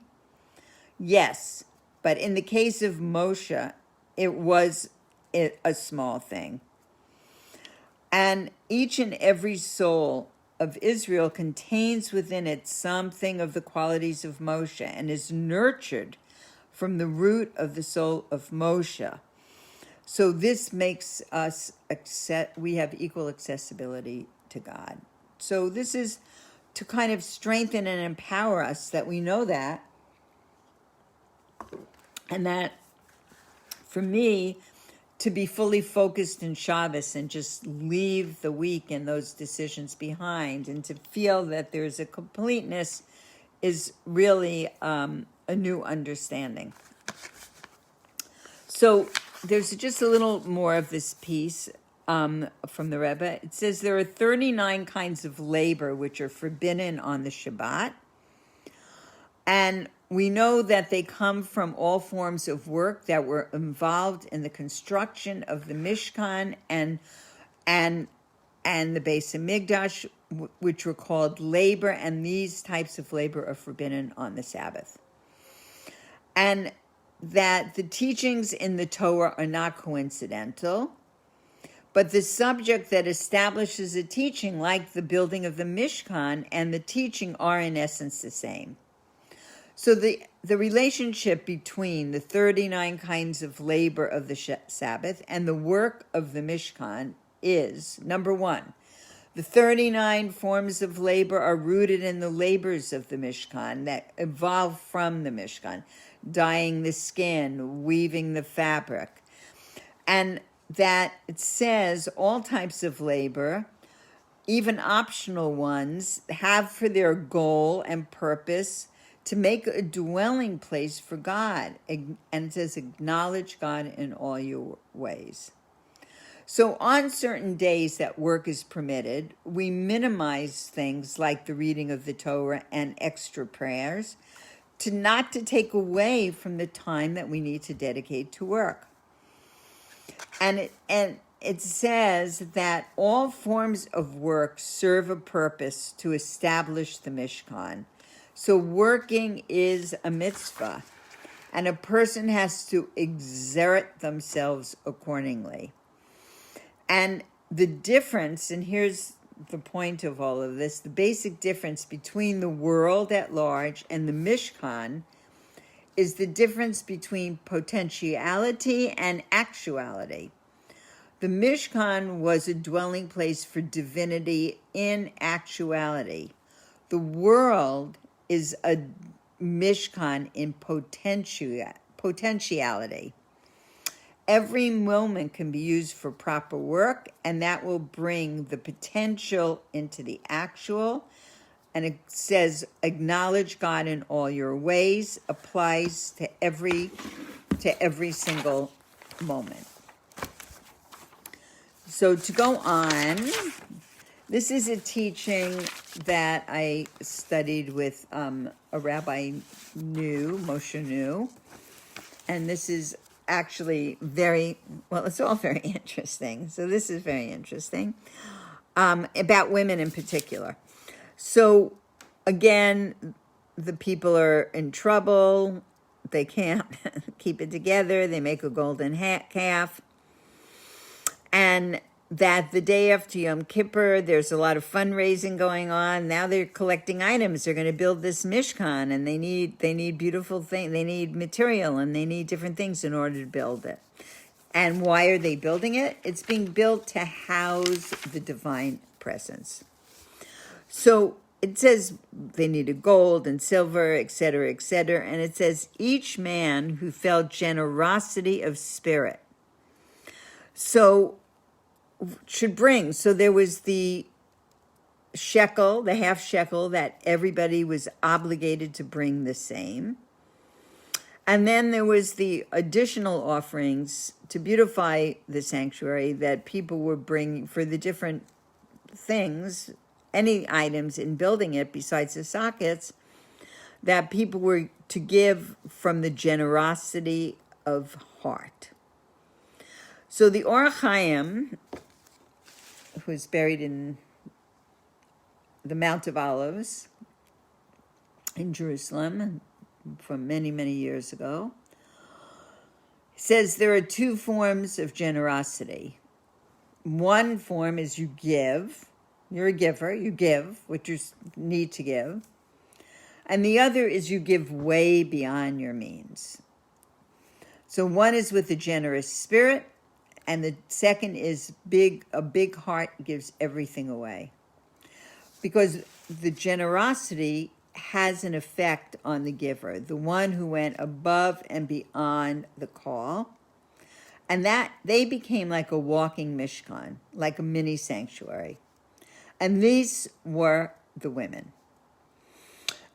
Yes, but in the case of Moshe, it was a small thing. And each and every soul of Israel contains within it something of the qualities of Moshe and is nurtured from the root of the soul of Moshe. So this makes us we have equal accessibility to God. So this is to kind of strengthen and empower us that we know that. And that, for me, to be fully focused in Shabbos and just leave the week and those decisions behind and to feel that there's a completeness is really a new understanding. So there's just a little more of this piece from the Rebbe. It says there are 39 kinds of labor which are forbidden on the Shabbat. And we know that they come from all forms of work that were involved in the construction of the Mishkan and the Beis Hamikdash, which were called labor, and these types of labor are forbidden on the Sabbath. And that the teachings in the Torah are not coincidental, but the subject that establishes a teaching, like the building of the Mishkan and the teaching, are in essence the same. So the relationship between the 39 kinds of labor of the Sabbath and the work of the Mishkan is, number one, the 39 forms of labor are rooted in the labors of the Mishkan that evolve from the Mishkan, dyeing the skin, weaving the fabric. And that it says all types of labor, even optional ones, have for their goal and purpose to make a dwelling place for God. And it says, acknowledge God in all your ways. So on certain days that work is permitted, we minimize things like the reading of the Torah and extra prayers not to take away from the time that we need to dedicate to work. And it says that all forms of work serve a purpose to establish the Mishkan. So working is a mitzvah, and a person has to exert themselves accordingly. And the difference, and here's the point of all of this, the basic difference between the world at large and the Mishkan is the difference between potentiality and actuality. The Mishkan was a dwelling place for divinity in actuality. The world is a Mishkan in potentiality. Every moment can be used for proper work, and that will bring the potential into the actual. And it says, acknowledge God in all your ways, applies to every single moment. So to go on, this is a teaching that I studied with a Rabbi Moshe New, and this is actually it's all very interesting. So this is very interesting, about women in particular. So again, the people are in trouble. They can't keep it together. They make a golden calf. And that the day after Yom Kippur, there's a lot of fundraising going on. Now they're collecting items. They're going to build this Mishkan, and they need beautiful things. They need material, and they need different things in order to build it. And why are they building it? It's being built to house the divine presence. So it says they needed gold and silver, etc., etc. And it says each man who felt generosity of spirit should bring. So there was the shekel, the half shekel, that everybody was obligated to bring the same. And then there was the additional offerings to beautify the sanctuary that people were bringing for the different things, any items in building it besides the sockets, that people were to give from the generosity of heart. So the Or Chaim, who is buried in the Mount of Olives in Jerusalem from many, many years ago, says there are two forms of generosity. One form is you give. You're a giver. You give what you need to give. And the other is you give way beyond your means. So one is with a generous spirit, and the second is a big heart gives everything away. Because the generosity has an effect on the giver, the one who went above and beyond the call. And that they became like a walking mishkan, like a mini sanctuary. And these were the women.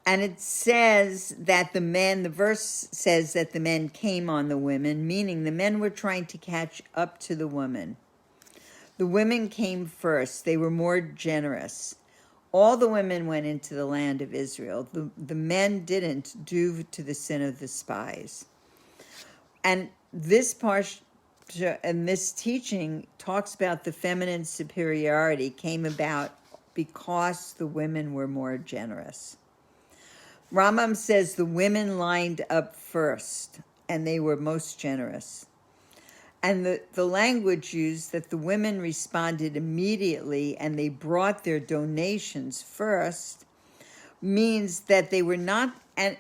And it says that the verse says that the men came on the women, meaning the men were trying to catch up to the women. The women came first. They were more generous. All the women went into the land of Israel. The men didn't, due to the sin of the spies. And this parsha and this teaching talks about the feminine superiority came about because the women were more generous. Rambam says the women lined up first, and they were most generous. And the language used that the women responded immediately and they brought their donations first means that they were not, and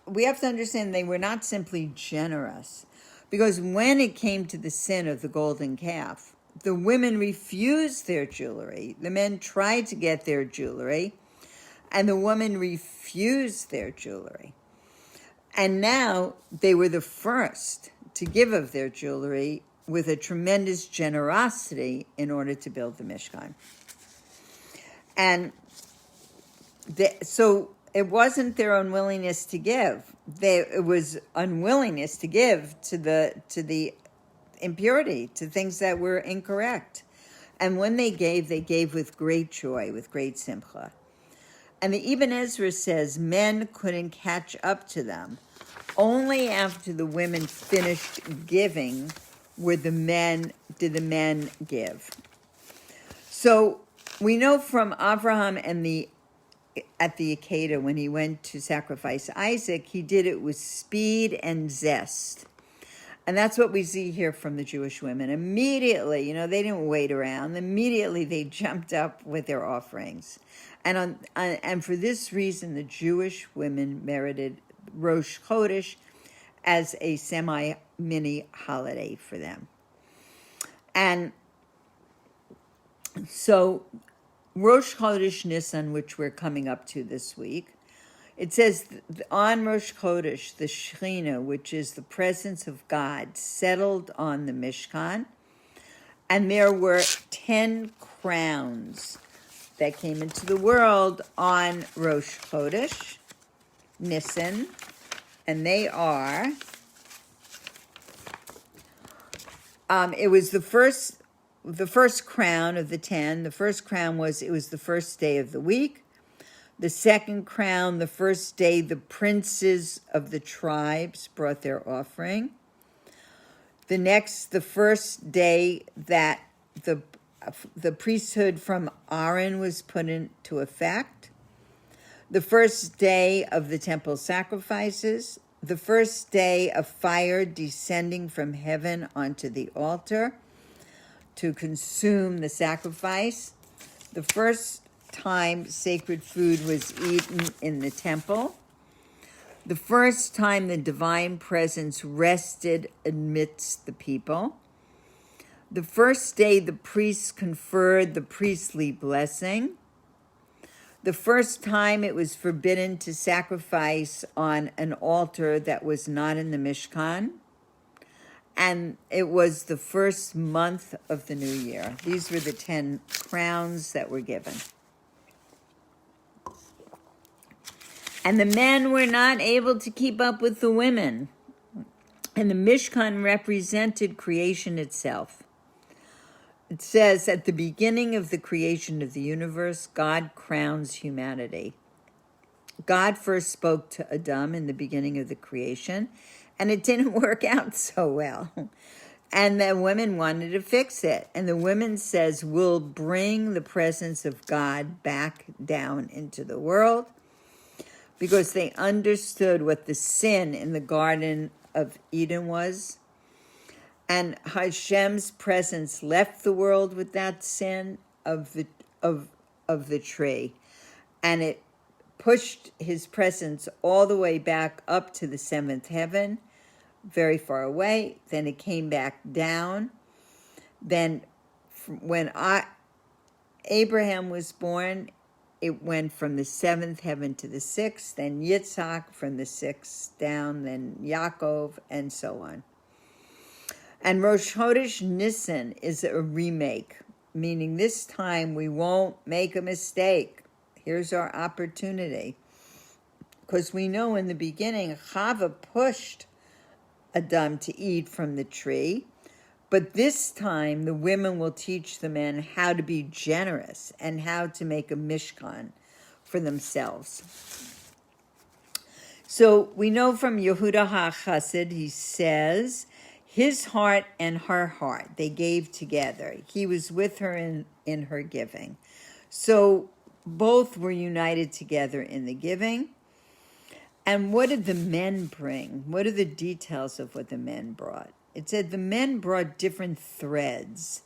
we have to understand they were not simply generous. Because when it came to the sin of the golden calf, the women refused their jewelry. The men tried to get their jewelry, and the women refused their jewelry. And now they were the first to give of their jewelry with a tremendous generosity in order to build the Mishkan. And so it wasn't their unwillingness to give. It was unwillingness to give to the impurity, to things that were incorrect. And when they gave with great joy, with great simcha. And the Ibn Ezra says men couldn't catch up to them. Only after the women finished giving did the men give. So we know from Abraham at the Akedah, when he went to sacrifice Isaac, he did it with speed and zest. And that's what we see here from the Jewish women. Immediately, they didn't wait around. Immediately, they jumped up with their offerings. And for this reason, the Jewish women merited Rosh Chodesh as a semi-mini holiday for them. And so Rosh Chodesh Nisan, which we're coming up to this week, it says on Rosh Chodesh, the Shekhinah, which is the presence of God, settled on the Mishkan, and there were 10 crowns that came into the world on Rosh Chodesh Nisan, and they are, it was the first crown of the 10. The first crown was the first day of the week. The second crown, the first day, the princes of the tribes brought their offering. The first day that the priesthood from Aaron was put into effect. The first day of the temple sacrifices. The first day of fire descending from heaven onto the altar to consume the sacrifice. The first time sacred food was eaten in the temple. The first time the divine presence rested amidst the people. The first day the priests conferred the priestly blessing. The first time it was forbidden to sacrifice on an altar that was not in the Mishkan. And it was the first month of the new year. These were the 10 crowns that were given. And the men were not able to keep up with the women. And the Mishkan represented creation itself. It says, at the beginning of the creation of the universe, God crowns humanity. God first spoke to Adam in the beginning of the creation, and it didn't work out so well. And the women wanted to fix it. And the women says, we'll bring the presence of God back down into the world, because they understood what the sin in the Garden of Eden was. And Hashem's presence left the world with that sin of the tree. And it pushed his presence all the way back up to the seventh heaven, very far away. Then it came back down. Then when Abraham was born, it went from the seventh heaven to the sixth, then Yitzhak from the sixth down, then Yaakov, and so on. And Rosh Chodesh Nisan is a remake, meaning this time we won't make a mistake. Here's our opportunity. Because we know in the beginning, Chava pushed Adam to eat from the tree. But this time, the women will teach the men how to be generous and how to make a mishkan for themselves. So we know from Yehuda HaChassid, he says, his heart and her heart, they gave together. He was with her in her giving. So both were united together in the giving. And what did the men bring? What are the details of what the men brought? It said the men brought different threads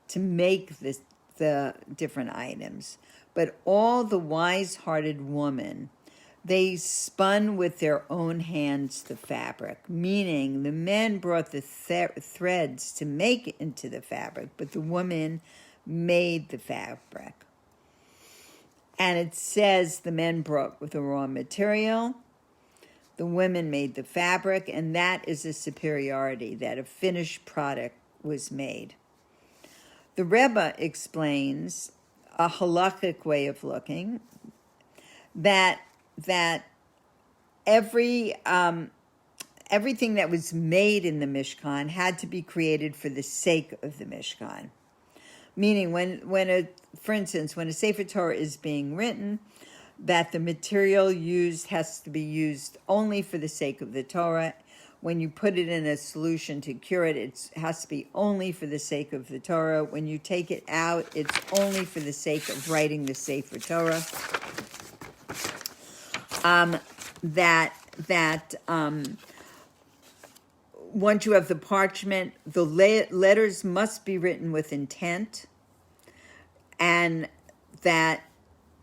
to make the different items. But all the wise-hearted women, they spun with their own hands the fabric, meaning the men brought the threads to make it into the fabric, but the women made the fabric. And it says the men brought the raw material, the women made the fabric, and that is a superiority, that a finished product was made. The Rebbe explains a halakhic way of looking, that everything that was made in the Mishkan had to be created for the sake of the Mishkan. Meaning, for instance, when a Sefer Torah is being written, that the material used has to be used only for the sake of the Torah. When you put it in a solution to cure it, it has to be only for the sake of the Torah. When you take it out, it's only for the sake of writing the Sefer Torah. Once you have the parchment, the letters must be written with intent, and that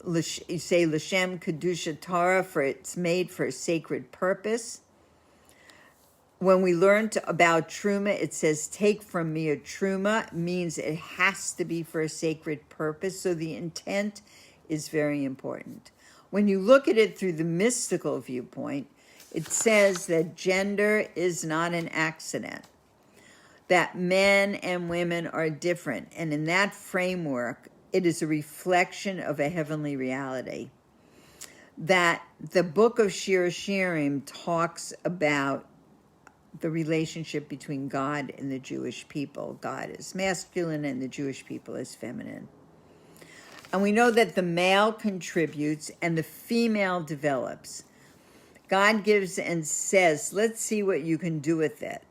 you say L'Shem Kedusha Torah, for it's made for a sacred purpose. When we learned about Truma, it says, take from me a Truma, means it has to be for a sacred purpose. So the intent is very important. When you look at it through the mystical viewpoint, it says that gender is not an accident, that men and women are different. And in that framework, it is a reflection of a heavenly reality. That the book of Shir Shirim talks about the relationship between God and the Jewish people. God is masculine and the Jewish people is feminine. And we know that the male contributes and the female develops. God gives and says, let's see what you can do with it.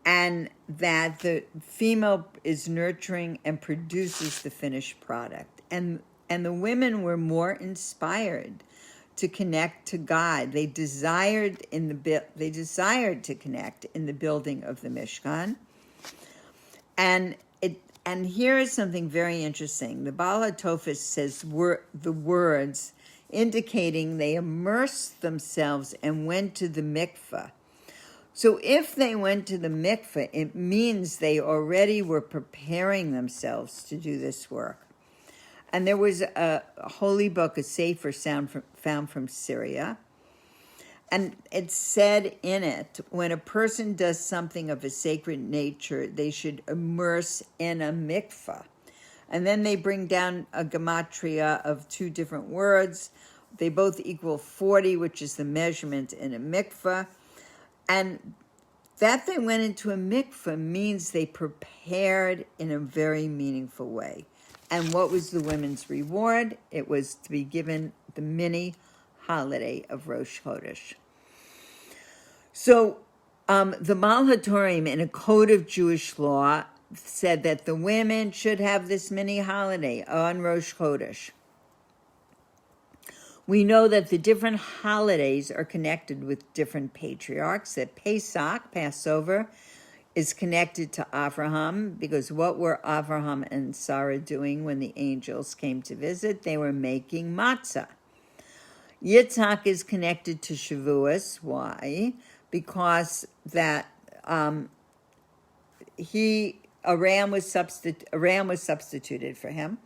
And that the female is nurturing and produces the finished product. And the women were more inspired to connect to God. They desired to connect in the building of the Mishkan. And here is something very interesting. The Baal HaTofes says the words indicating they immersed themselves and went to the mikveh. So if they went to the mikveh, it means they already were preparing themselves to do this work. And there was a holy book, a sefer found from Syria. And it said in it, when a person does something of a sacred nature, they should immerse in a mikveh. And then they bring down a gematria of two different words. They both equal 40, which is the measurement in a mikveh. And That they went into a mikveh means they prepared in a very meaningful way. And what was the women's reward? It was to be given the mini holiday of Rosh Chodesh. So the Baal HaTurim, in a code of Jewish law, said that the women should have this mini holiday on Rosh Chodesh. We know that the different holidays are connected with different patriarchs, that Pesach, Passover, is connected to Avraham, because what were Avraham and Sarah doing when the angels came to visit? They were making matzah. Yitzhak is connected to Shavuos. Why? Because that a ram was substituted for him.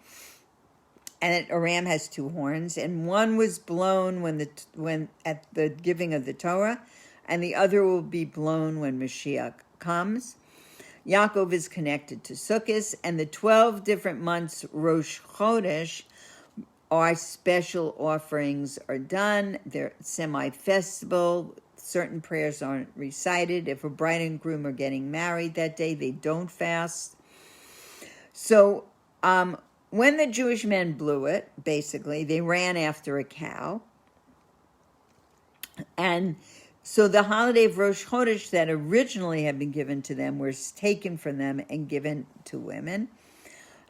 And a ram has two horns, and one was blown when at the giving of the Torah, and the other will be blown when Mashiach comes. Yaakov is connected to Sukkot, and the 12 different months Rosh Chodesh, our special offerings are done. They're semi-festival. Certain prayers aren't recited. If a bride and groom are getting married that day, they don't fast. So, when the Jewish men blew it, basically, they ran after a cow. And so the holiday of Rosh Chodesh that originally had been given to them was taken from them and given to women.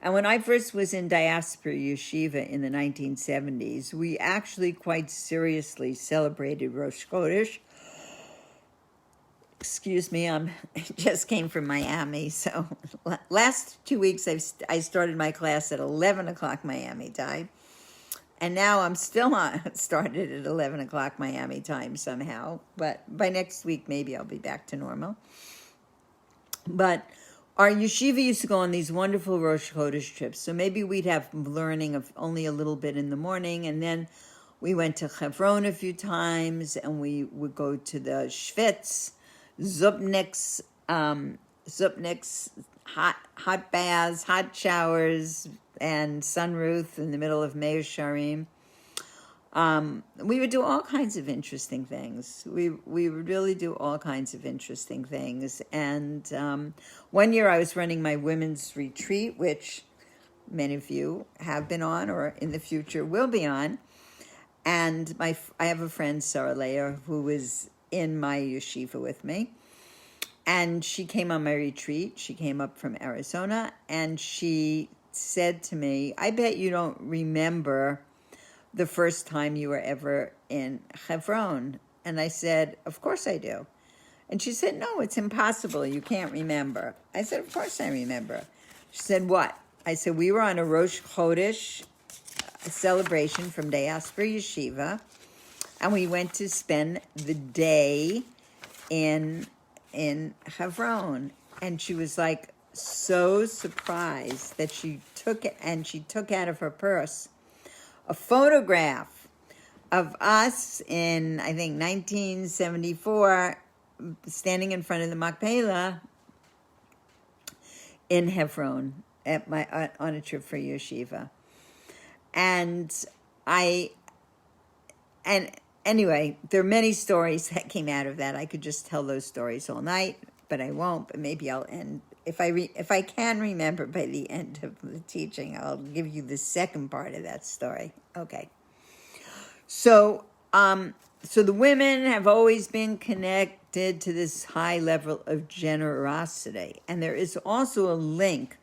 And when I first was in diaspora yeshiva in the 1970s, we actually quite seriously celebrated Rosh Chodesh. Excuse me, I just came from Miami, so last 2 weeks I started my class at 11 o'clock Miami time, and now I'm still started at 11 o'clock Miami time somehow, but by next week maybe I'll be back to normal. But our yeshiva used to go on these wonderful Rosh Chodesh trips, so maybe we'd have learning of only a little bit in the morning, and then we went to Hebron a few times, and we would go to the Shvitz, Zupnik's hot baths, hot showers, and sunroof in the middle of Meir Sharim. We would do all kinds of interesting things. We would really do all kinds of interesting things. And one year I was running my women's retreat, which many of you have been on or in the future will be on. And I have a friend, Sarah Leah, who was in my yeshiva with me, and she came on my retreat. She came up from Arizona, and she said to me, I bet you don't remember the first time you were ever in Hebron. And I said, of course I do. And she said, no, it's impossible. You can't remember. I said, of course I remember. She said, what? I said, we were on a Rosh Chodesh celebration from Diaspora Yeshiva, and we went to spend the day in Hebron. And she was like so surprised that she took it, and she took out of her purse a photograph of us in, I think, 1974, standing in front of the Machpelah in Hebron on a trip for yeshiva. And anyway, there are many stories that came out of that. I could just tell those stories all night, but I won't. But maybe I'll end. If I can remember by the end of the teaching, I'll give you the second part of that story. Okay. So the women have always been connected to this high level of generosity, and there is also a link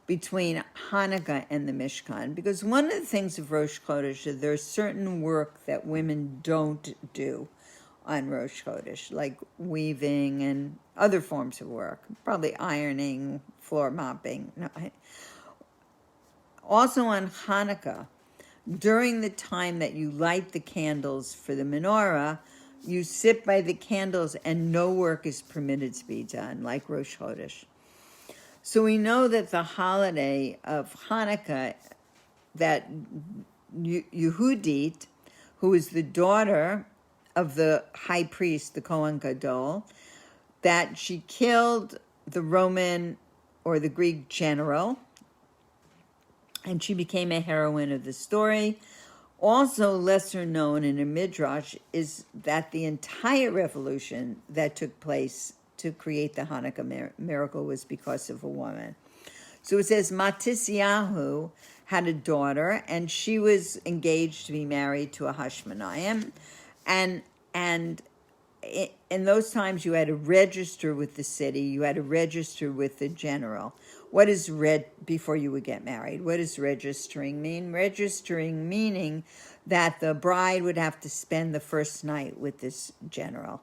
between Hanukkah and the Mishkan, because one of the things of Rosh Chodesh is there's certain work that women don't do on Rosh Chodesh, like weaving and other forms of work, probably ironing, floor mopping. No. Also on Hanukkah, during the time that you light the candles for the menorah, you sit by the candles and no work is permitted to be done, like Rosh Chodesh. So we know that the holiday of Hanukkah, that Yehudit, who is the daughter of the high priest, the Kohen Gadol, that she killed the Roman or the Greek general, and she became a heroine of the story. Also lesser known in a midrash is that the entire revolution that took place to create the Hanukkah miracle was because of a woman. So it says Matisyahu had a daughter, and she was engaged to be married to a Hashmonaim, and in those times you had to register with the city, you had to register with the general. What is before you would get married? What does registering mean? Registering meaning that the bride would have to spend the first night with this general.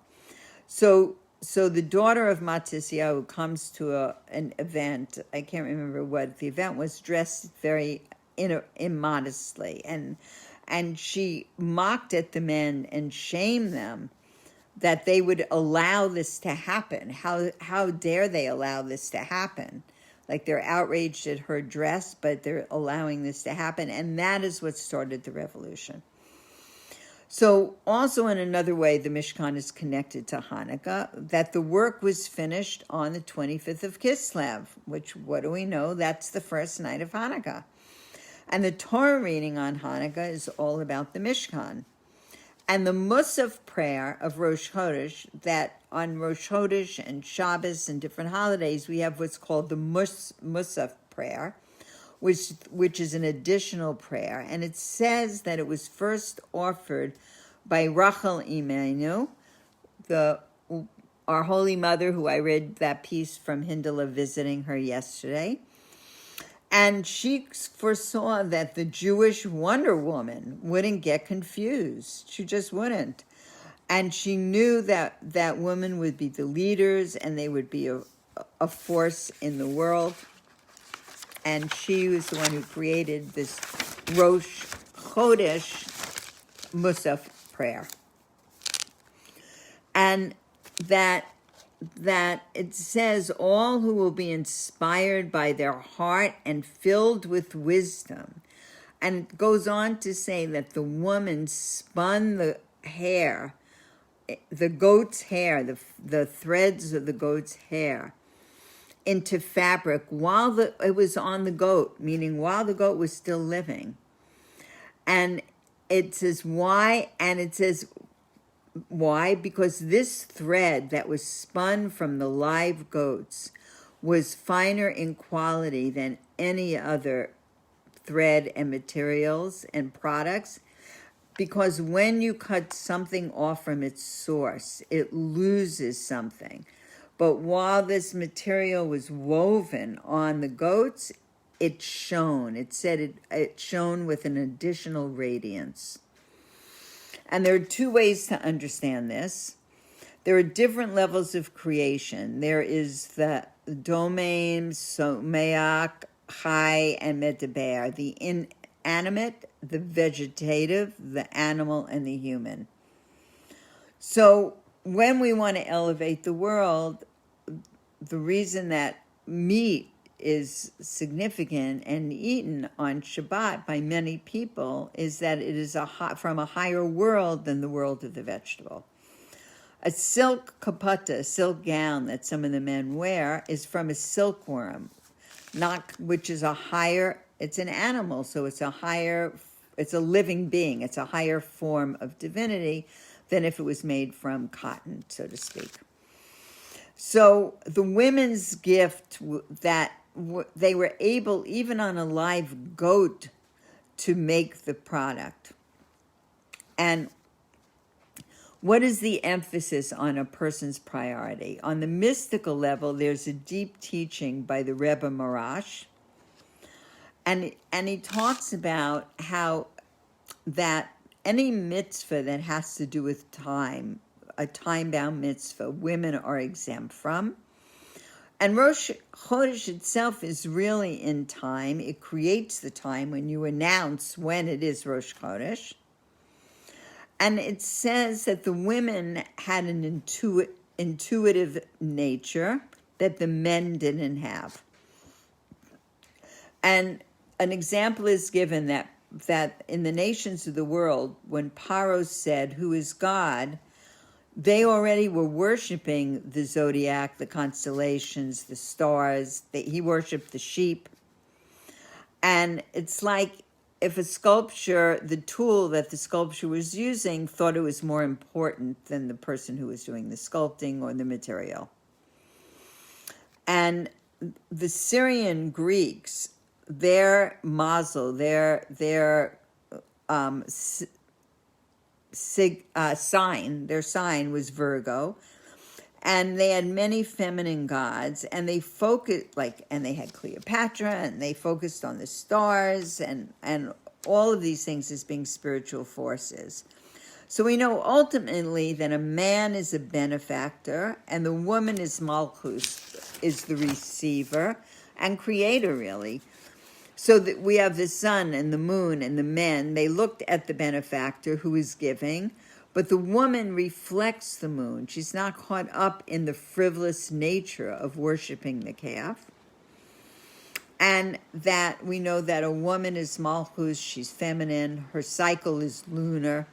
So the daughter of Matisyahu comes to an event. I can't remember what the event was. Dressed very immodestly, and she mocked at the men and shamed them that they would allow this to happen. How dare they allow this to happen? Like, they're outraged at her dress, but they're allowing this to happen, and that is what started the revolution. So also in another way, the Mishkan is connected to Hanukkah, that the work was finished on the 25th of Kislev, which, what do we know? That's the first night of Hanukkah. And the Torah reading on Hanukkah is all about the Mishkan. And the Musaf prayer of Rosh Chodesh, that on Rosh Chodesh and Shabbos and different holidays, we have what's called the Musaf prayer, which is an additional prayer. And it says that it was first offered by Rachel Imenu, our Holy Mother, who I read that piece from Hindela visiting her yesterday. And she foresaw that the Jewish Wonder Woman wouldn't get confused. She just wouldn't. And she knew that women would be the leaders and they would be a force in the world. And she was the one who created this Rosh Chodesh Musaf prayer. And that it says, all who will be inspired by their heart and filled with wisdom. And it goes on to say that the woman spun the hair, the goat's hair, the threads of the goat's hair, into fabric while it was on the goat, meaning while the goat was still living. And it says why, and it says why? Because this thread that was spun from the live goats was finer in quality than any other thread and materials and products, because when you cut something off from its source, it loses something. But while this material was woven on the goats, it shone. It said it shone with an additional radiance. And there are two ways to understand this. There are different levels of creation. There is the domain, someach, chai, and medaber, the inanimate, the vegetative, the animal, and the human. So when we want to elevate the world, the reason that meat is significant and eaten on Shabbat by many people is that it is from a higher world than the world of the vegetable. A silk kapata, a silk gown that some of the men wear, is from a silkworm, which is it's an animal, so it's a living being, it's a higher form of divinity than if it was made from cotton, so to speak. So the women's gift that they were able, even on a live goat, to make the product. And what is the emphasis on a person's priority? On the mystical level, there's a deep teaching by the Rebbe Marash, and he talks about how that any mitzvah that has to do with time, a time-bound mitzvah, women are exempt from. And Rosh Chodesh itself is really in time. It creates the time when you announce when it is Rosh Chodesh. And it says that the women had an intuitive nature that the men didn't have. And an example is given that in the nations of the world, when Paro said, "Who is God?" they already were worshiping the zodiac, the constellations, the stars. He worshipped the sheep. And it's like if a sculpture, the tool that the sculpture was using, thought it was more important than the person who was doing the sculpting or the material. And the Syrian Greeks, their mazel, their sign, their sign was Virgo, and they had many feminine gods, and they focused and they had Cleopatra, and they focused on the stars and all of these things as being spiritual forces. So we know ultimately that a man is a benefactor, and the woman is Malchus, is the receiver and creator, really. So that we have the sun and the moon and the men. They looked at the benefactor who is giving, but the woman reflects the moon. She's not caught up in the frivolous nature of worshiping the calf. And that we know that a woman is Malchus, she's feminine, her cycle is lunar.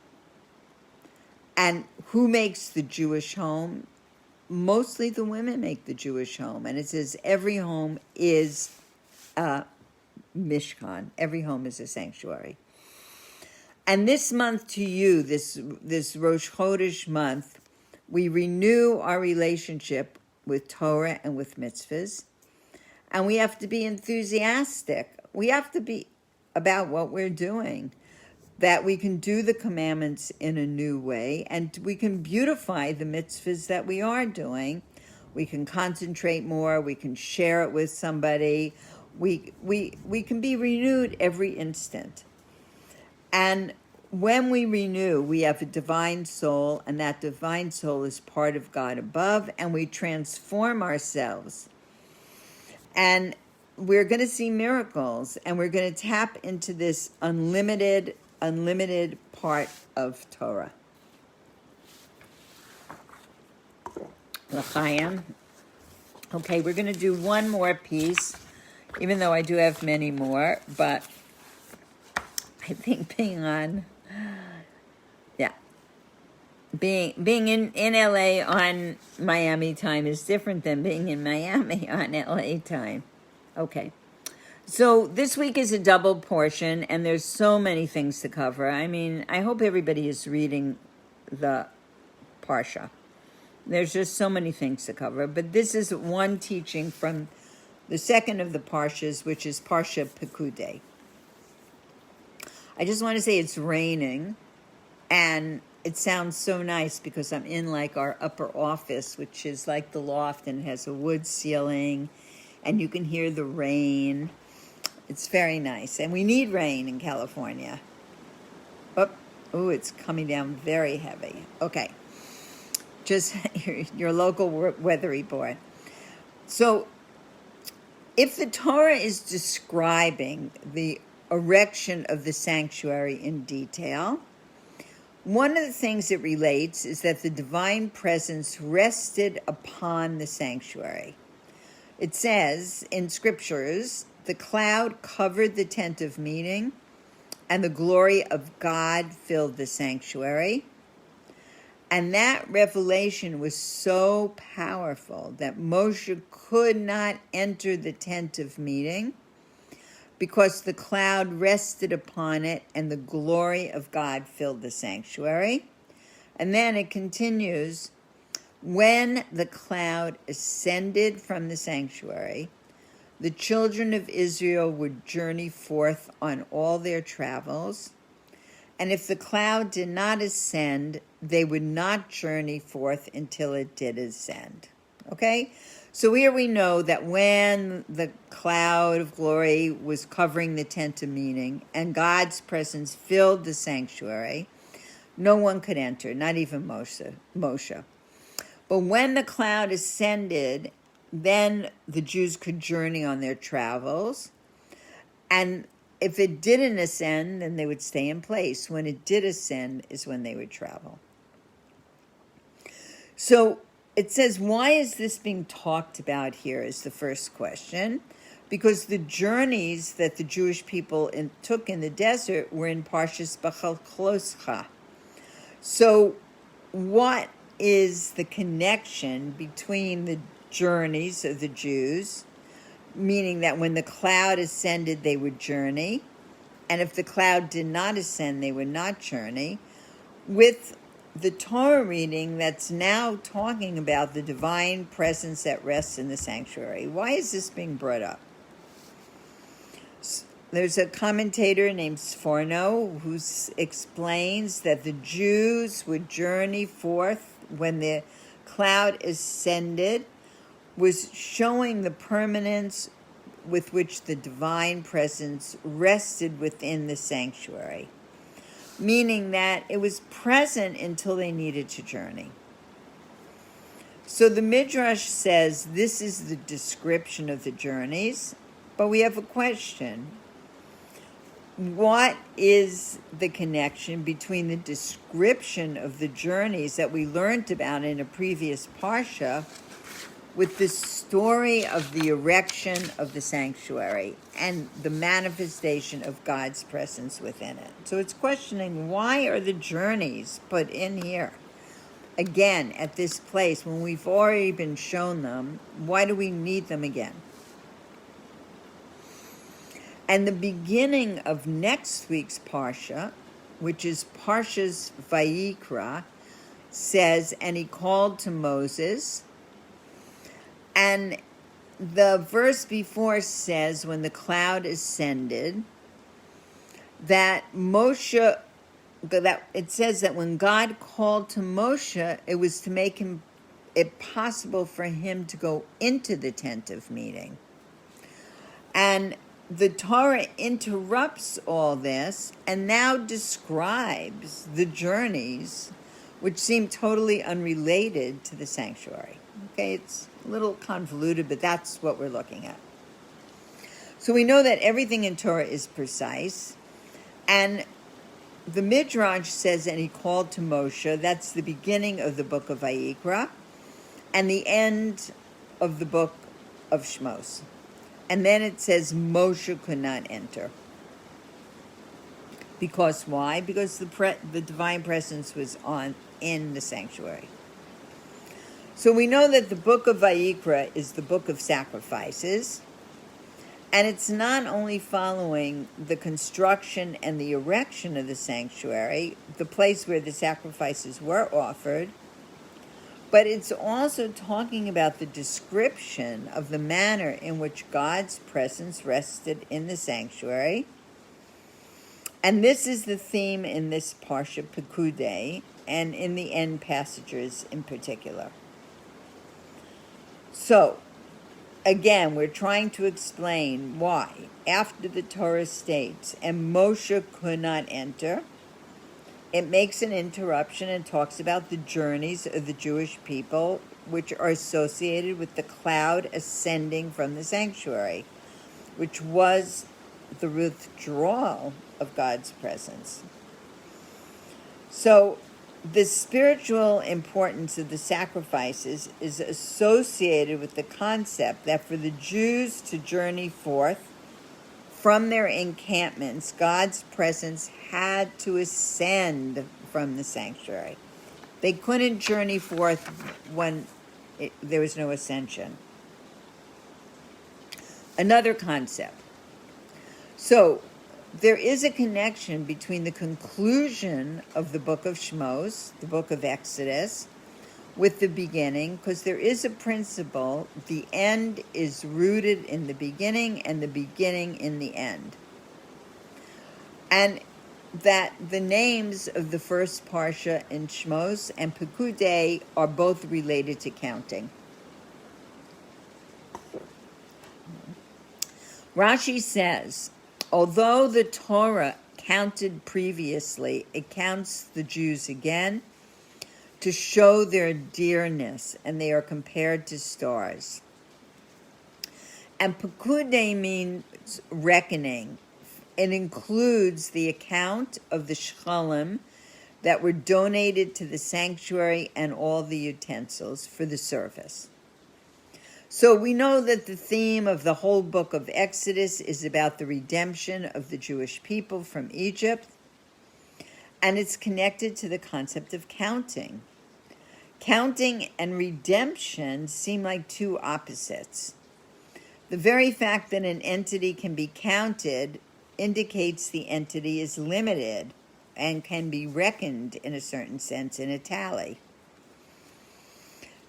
And who makes the Jewish home? Mostly the women make the Jewish home. And it says every home is a Mishkan. Every home is a sanctuary. And this month to you, this Rosh Chodesh month, we renew our relationship with Torah and with mitzvahs. And we have to be enthusiastic. We have to be about what we're doing, that we can do the commandments in a new way, and we can beautify the mitzvahs that we are doing. We can concentrate more. We can share it with somebody. We can be renewed every instant. And when we renew, we have a divine soul, and that divine soul is part of God above, and we transform ourselves. And we're going to see miracles, and we're going to tap into this unlimited part of Torah. L'chaim. Okay, we're going to do one more piece, even though I do have many more, but I think being in LA on Miami time is different than being in Miami on LA time. Okay. So this week is a double portion, and there's so many things to cover. I mean, I hope everybody is reading the Parsha. There's just so many things to cover. But this is one teaching from the second of the Parshas, which is Parsha Pekudei. I just want to say it's raining, and it sounds so nice because I'm in like our upper office, which is like the loft, and it has a wood ceiling, and you can hear the rain. It's very nice, and we need rain in California. Oh, it's coming down very heavy. Okay, just your local weather report. So, if the Torah is describing the erection of the sanctuary in detail, one of the things it relates is that the divine presence rested upon the sanctuary. It says in scriptures, the cloud covered the tent of meeting, and the glory of God filled the sanctuary. And that revelation was so powerful that Moshe could not enter the tent of meeting because the cloud rested upon it and the glory of God filled the sanctuary. And then it continues, when the cloud ascended from the sanctuary, the children of Israel would journey forth on all their travels. And if the cloud did not ascend, they would not journey forth until it did ascend. Okay? So here we know that when the cloud of glory was covering the tent of meeting and God's presence filled the sanctuary, no one could enter, not even Moshe. But when the cloud ascended, then the Jews could journey on their travels. And if it didn't ascend, then they would stay in place. When it did ascend is when they would travel. So it says, why is this being talked about here is the first question. Because the journeys that the Jewish people took in the desert were in Parshas Vayakhel-Pekudei. So what is the connection between the journeys of the Jews, meaning that when the cloud ascended, they would journey, and if the cloud did not ascend, they would not journey, with the Torah reading that's now talking about the divine presence that rests in the sanctuary. Why is this being brought up? There's a commentator named Sforno who explains that the Jews would journey forth when the cloud ascended, was showing the permanence with which the divine presence rested within the sanctuary, meaning that it was present until they needed to journey. So the Midrash says this is the description of the journeys, but we have a question. What is the connection between the description of the journeys that we learned about in a previous Parsha with the story of the erection of the sanctuary and the manifestation of God's presence within it? So it's questioning, why are the journeys put in here again at this place when we've already been shown them? Why do we need them again? And the beginning of next week's Parsha, which is Parsha's Vayikra, says, and he called to Moses. And the verse before says, when the cloud ascended, that Moshe, that it says that when God called to Moshe, it was to make it possible for him to go into the tent of meeting. And the Torah interrupts all this and now describes the journeys, which seem totally unrelated to the sanctuary. Okay, it's a little convoluted, but that's what we're looking at. So we know that everything in Torah is precise, and the Midrash says, and he called to Moshe. That's the beginning of the book of Vayikra, and the end of the book of Shmos. And then it says Moshe could not enter. Because why? Because the divine presence was in the sanctuary. So we know that the book of Vayikra is the book of sacrifices, and it's not only following the construction and the erection of the sanctuary, the place where the sacrifices were offered, but it's also talking about the description of the manner in which God's presence rested in the sanctuary. And this is the theme in this Parsha Pekudei, and in the end passages in particular. So, again, we're trying to explain why, after the Torah states, and Moshe could not enter, it makes an interruption and talks about the journeys of the Jewish people, which are associated with the cloud ascending from the sanctuary, which was the withdrawal of God's presence. So the spiritual importance of the sacrifices is associated with the concept that for the Jews to journey forth from their encampments, God's presence had to ascend from the sanctuary. They couldn't journey forth when there was no ascension. Another concept. So, there is a connection between the conclusion of the book of Shmos, the book of Exodus, with the beginning, because there is a principle: the end is rooted in the beginning and the beginning in the end. And that the names of the first Parsha in Shmos and Pekudei are both related to counting. Rashi says, although the Torah counted previously, it counts the Jews again to show their dearness, and they are compared to stars. And Pekudei means reckoning. It includes the account of the shkalim that were donated to the sanctuary and all the utensils for the service. So we know that the theme of the whole book of Exodus is about the redemption of the Jewish people from Egypt, and it's connected to the concept of counting. Counting and redemption seem like two opposites. The very fact that an entity can be counted indicates the entity is limited and can be reckoned in a certain sense in a tally.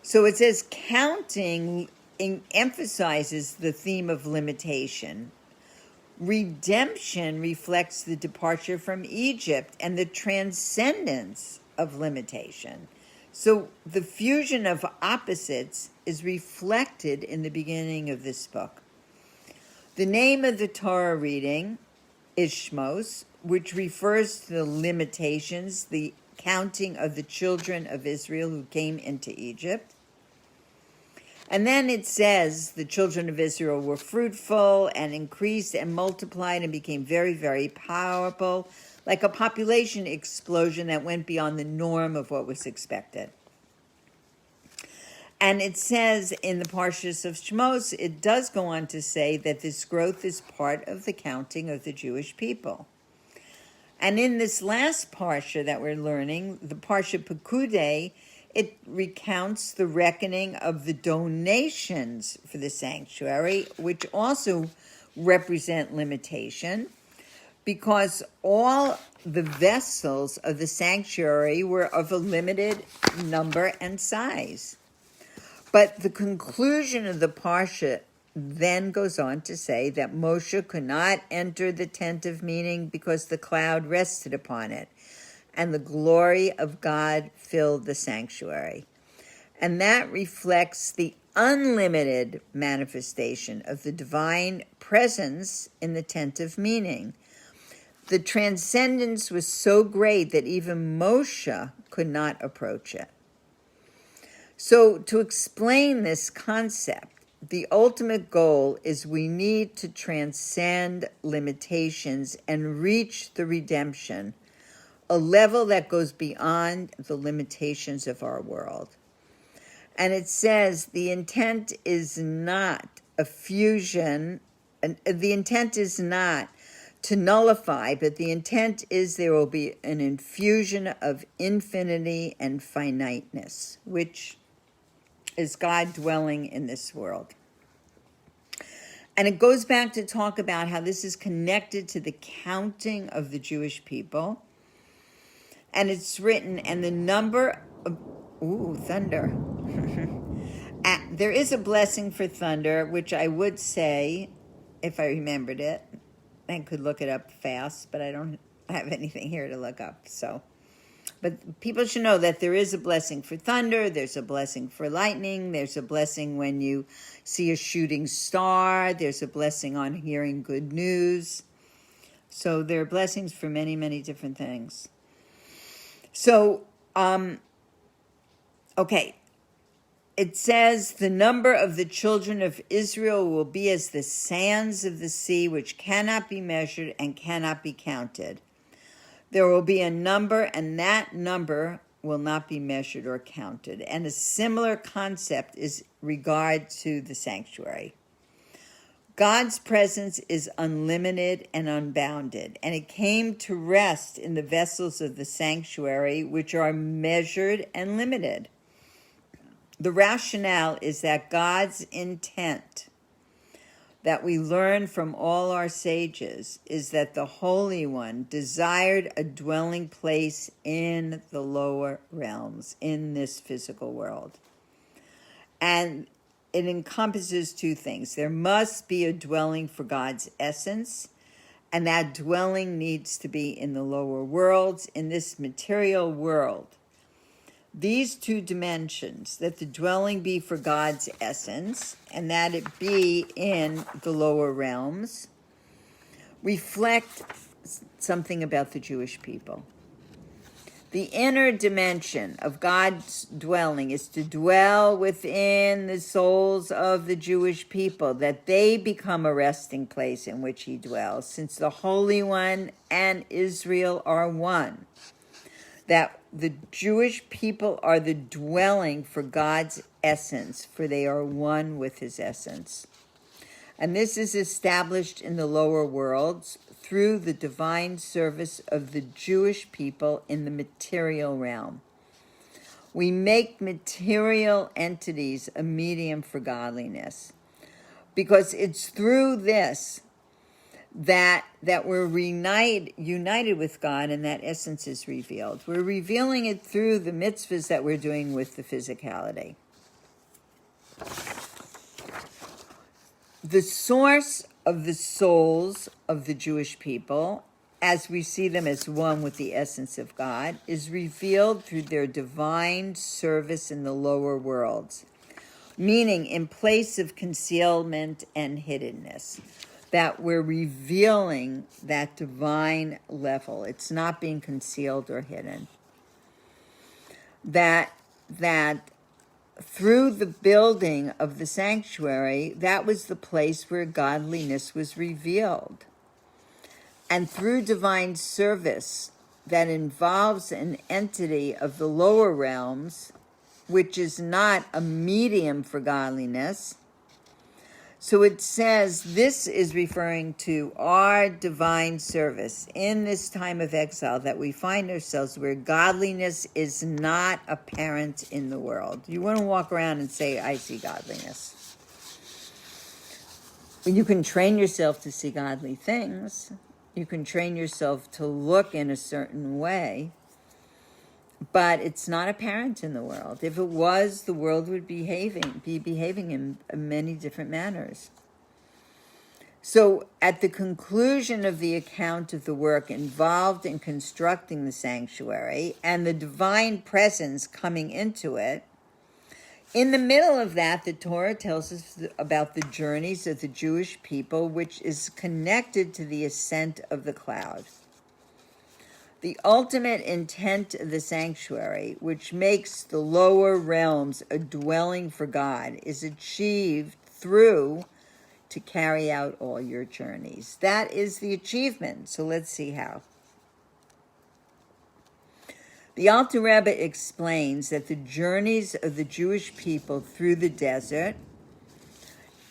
So it says counting emphasizes the theme of limitation. Redemption reflects the departure from Egypt and the transcendence of limitation. So the fusion of opposites is reflected in the beginning of this book. The name of the Torah reading is Shmos, which refers to the limitations, the counting of the children of Israel who came into Egypt. And then it says the children of Israel were fruitful and increased and multiplied and became very, very powerful, like a population explosion that went beyond the norm of what was expected. And it says in the Parshas of Shmos, it does go on to say that this growth is part of the counting of the Jewish people. And in this last Parsha that we're learning, the Parsha Pekudei, it recounts the reckoning of the donations for the sanctuary, which also represent limitation, because all the vessels of the sanctuary were of a limited number and size. But the conclusion of the Parsha then goes on to say that Moshe could not enter the tent of meeting because the cloud rested upon it, and the glory of God filled the sanctuary. And that reflects the unlimited manifestation of the divine presence in the tent of meeting. The transcendence was so great that even Moshe could not approach it. So to explain this concept, the ultimate goal is we need to transcend limitations and reach the redemption, a level that goes beyond the limitations of our world. And it says the intent is not a fusion, and the intent is not to nullify, but the intent is there will be an infusion of infinity and finiteness, which is God dwelling in this world. And it goes back to talk about how this is connected to the counting of the Jewish people. And it's written, and the number of, thunder. There is a blessing for thunder, which I would say, if I remembered it, I could look it up fast, but I don't have anything here to look up, so. But people should know that there is a blessing for thunder, there's a blessing for lightning, there's a blessing when you see a shooting star, there's a blessing on hearing good news. So there are blessings for many, many different things. So, okay, it says, the number of the children of Israel will be as the sands of the sea, which cannot be measured and cannot be counted. There will be a number, and that number will not be measured or counted. And a similar concept is regard to the sanctuary. God's presence is unlimited and unbounded, and it came to rest in the vessels of the sanctuary, which are measured and limited. The rationale is that God's intent that we learn from all our sages is that the Holy One desired a dwelling place in the lower realms, in this physical world. And it encompasses two things. There must be a dwelling for God's essence, and that dwelling needs to be in the lower worlds, in this material world. These two dimensions, that the dwelling be for God's essence and that it be in the lower realms, reflect something about the Jewish people. The inner dimension of God's dwelling is to dwell within the souls of the Jewish people, that they become a resting place in which he dwells, since the Holy One and Israel are one. That the Jewish people are the dwelling for God's essence, for they are one with his essence. And this is established in the lower worlds through the divine service of the Jewish people in the material realm. We make material entities a medium for godliness, because it's through this that we're united with God, and that essence is revealed. We're revealing it through the mitzvahs that we're doing with the physicality. The source of the souls of the Jewish people, as we see them as one with the essence of God, is revealed through their divine service in the lower worlds, meaning in place of concealment and hiddenness, that we're revealing that divine level. It's not being concealed or hidden. That through the building of the sanctuary, that was the place where godliness was revealed. And through divine service that involves an entity of the lower realms, which is not a medium for godliness. So it says this is referring to our divine service in this time of exile, that we find ourselves where godliness is not apparent in the world. You want to walk around and say, I see godliness. You can train yourself to see godly things. You can train yourself to look in a certain way, but it's not apparent in the world. If it was, the world would be behaving in many different manners. So at the conclusion of the account of the work involved in constructing the sanctuary and the divine presence coming into it, in the middle of that, the Torah tells us about the journeys of the Jewish people, which is connected to the ascent of the cloud. The ultimate intent of the sanctuary, which makes the lower realms a dwelling for God, is achieved through to carry out all your journeys. That is the achievement. So let's see how. The Alter Rebbe explains that the journeys of the Jewish people through the desert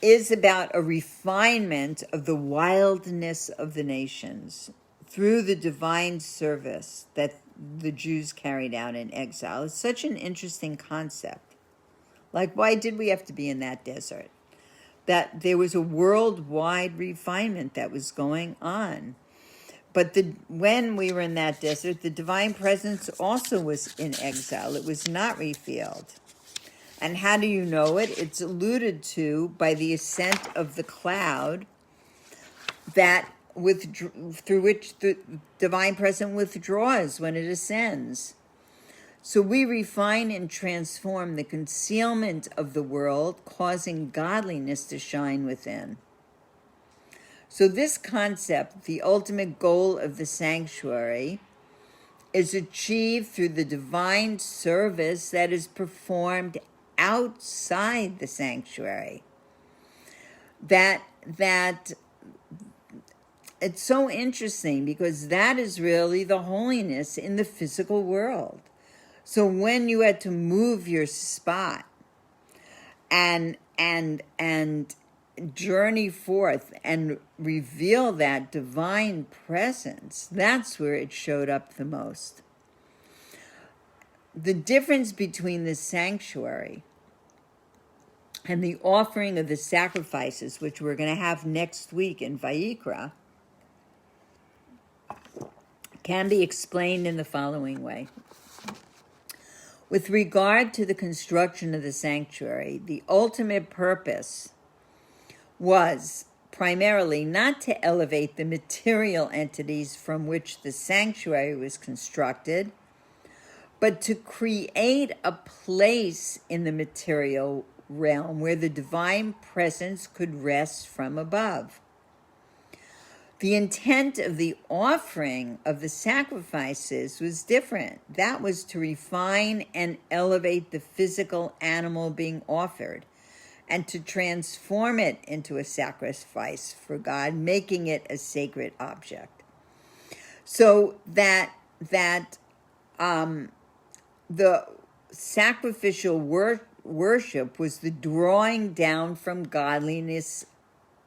is about a refinement of the wildness of the nations through the divine service that the Jews carried out in exile. It's such an interesting concept. Like, why did we have to be in that desert? That there was a worldwide refinement that was going on. But when we were in that desert, the divine presence also was in exile. It was not revealed. And how do you know it? It's alluded to by the ascent of the cloud that through which the divine presence withdraws when it ascends. So we refine and transform the concealment of the world, causing godliness to shine within. So this concept, the ultimate goal of the sanctuary, is achieved through the divine service that is performed outside the sanctuary. That it's so interesting because that is really the holiness in the physical world. So when you had to move your spot and journey forth and reveal that divine presence, that's where it showed up the most. The difference between the sanctuary and the offering of the sacrifices, which we're going to have next week in Vayikra, can be explained in the following way. With regard to the construction of the sanctuary, the ultimate purpose was primarily not to elevate the material entities from which the sanctuary was constructed, but to create a place in the material realm where the divine presence could rest from above. The intent of the offering of the sacrifices was different. That was to refine and elevate the physical animal being offered and to transform it into a sacrifice for God, making it a sacred object. So that the sacrificial worship was the drawing down from godliness,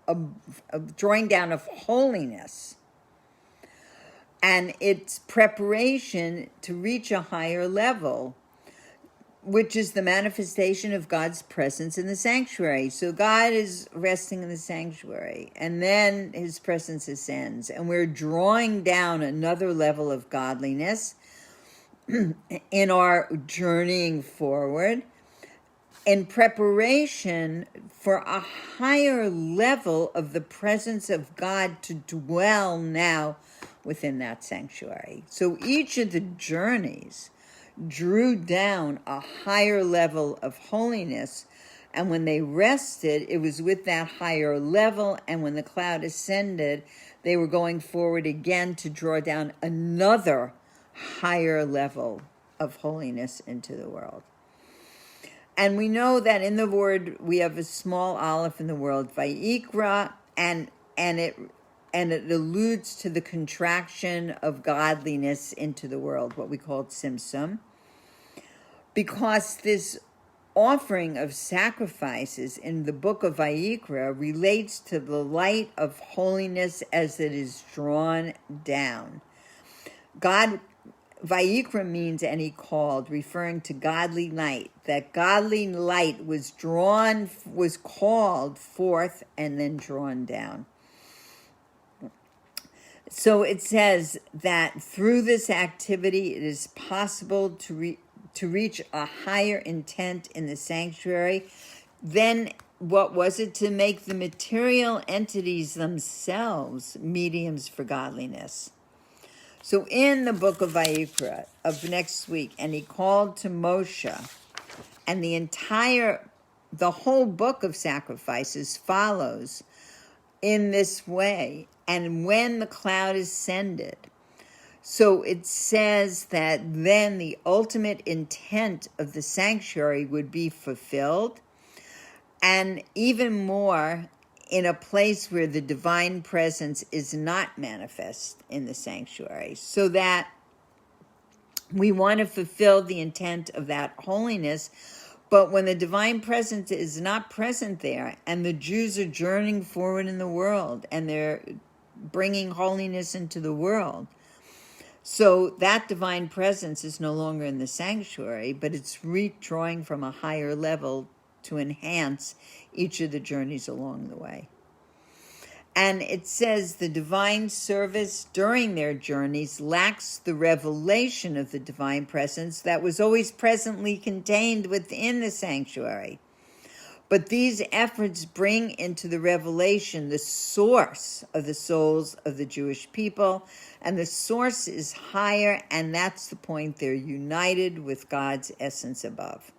of drawing down of holiness, and its preparation to reach a higher level. which is the manifestation of God's presence in the sanctuary. So God is resting in the sanctuary, and then his presence ascends, and we're drawing down another level of godliness in our journeying forward in preparation for a higher level of the presence of God to dwell now within that sanctuary. So each of the journeys drew down a higher level of holiness, and when they rested, it was with that higher level, and when the cloud ascended, they were going forward again to draw down another higher level of holiness into the world. And we know that in the word we have a small aleph in the word Vayikra, and it alludes to the contraction of godliness into the world, what we call Tzimtzum, because this offering of sacrifices in the book of Vayikra relates to the light of holiness as it is drawn down. Vayikra means, and he called, referring to godly light. That godly light was called forth and then drawn down. So it says that through this activity, it is possible to reach a higher intent in the sanctuary. Then what was it? To make the material entities themselves mediums for godliness. So in the book of Vayikra of next week, and he called to Moshe, and the whole book of sacrifices follows in this way. And when the cloud ascended, so it says that then the ultimate intent of the sanctuary would be fulfilled, and even more in a place where the divine presence is not manifest in the sanctuary, so that we want to fulfill the intent of that holiness. But when the divine presence is not present there, and the Jews are journeying forward in the world, and they're bringing holiness into the world, so that divine presence is no longer in the sanctuary, but it's redrawing from a higher level to enhance each of the journeys along the way. And it says the divine service during their journeys lacks the revelation of the divine presence that was always presently contained within the sanctuary. But these efforts bring into the revelation the source of the souls of the Jewish people, and the source is higher, and that's the point. They're united with God's essence above.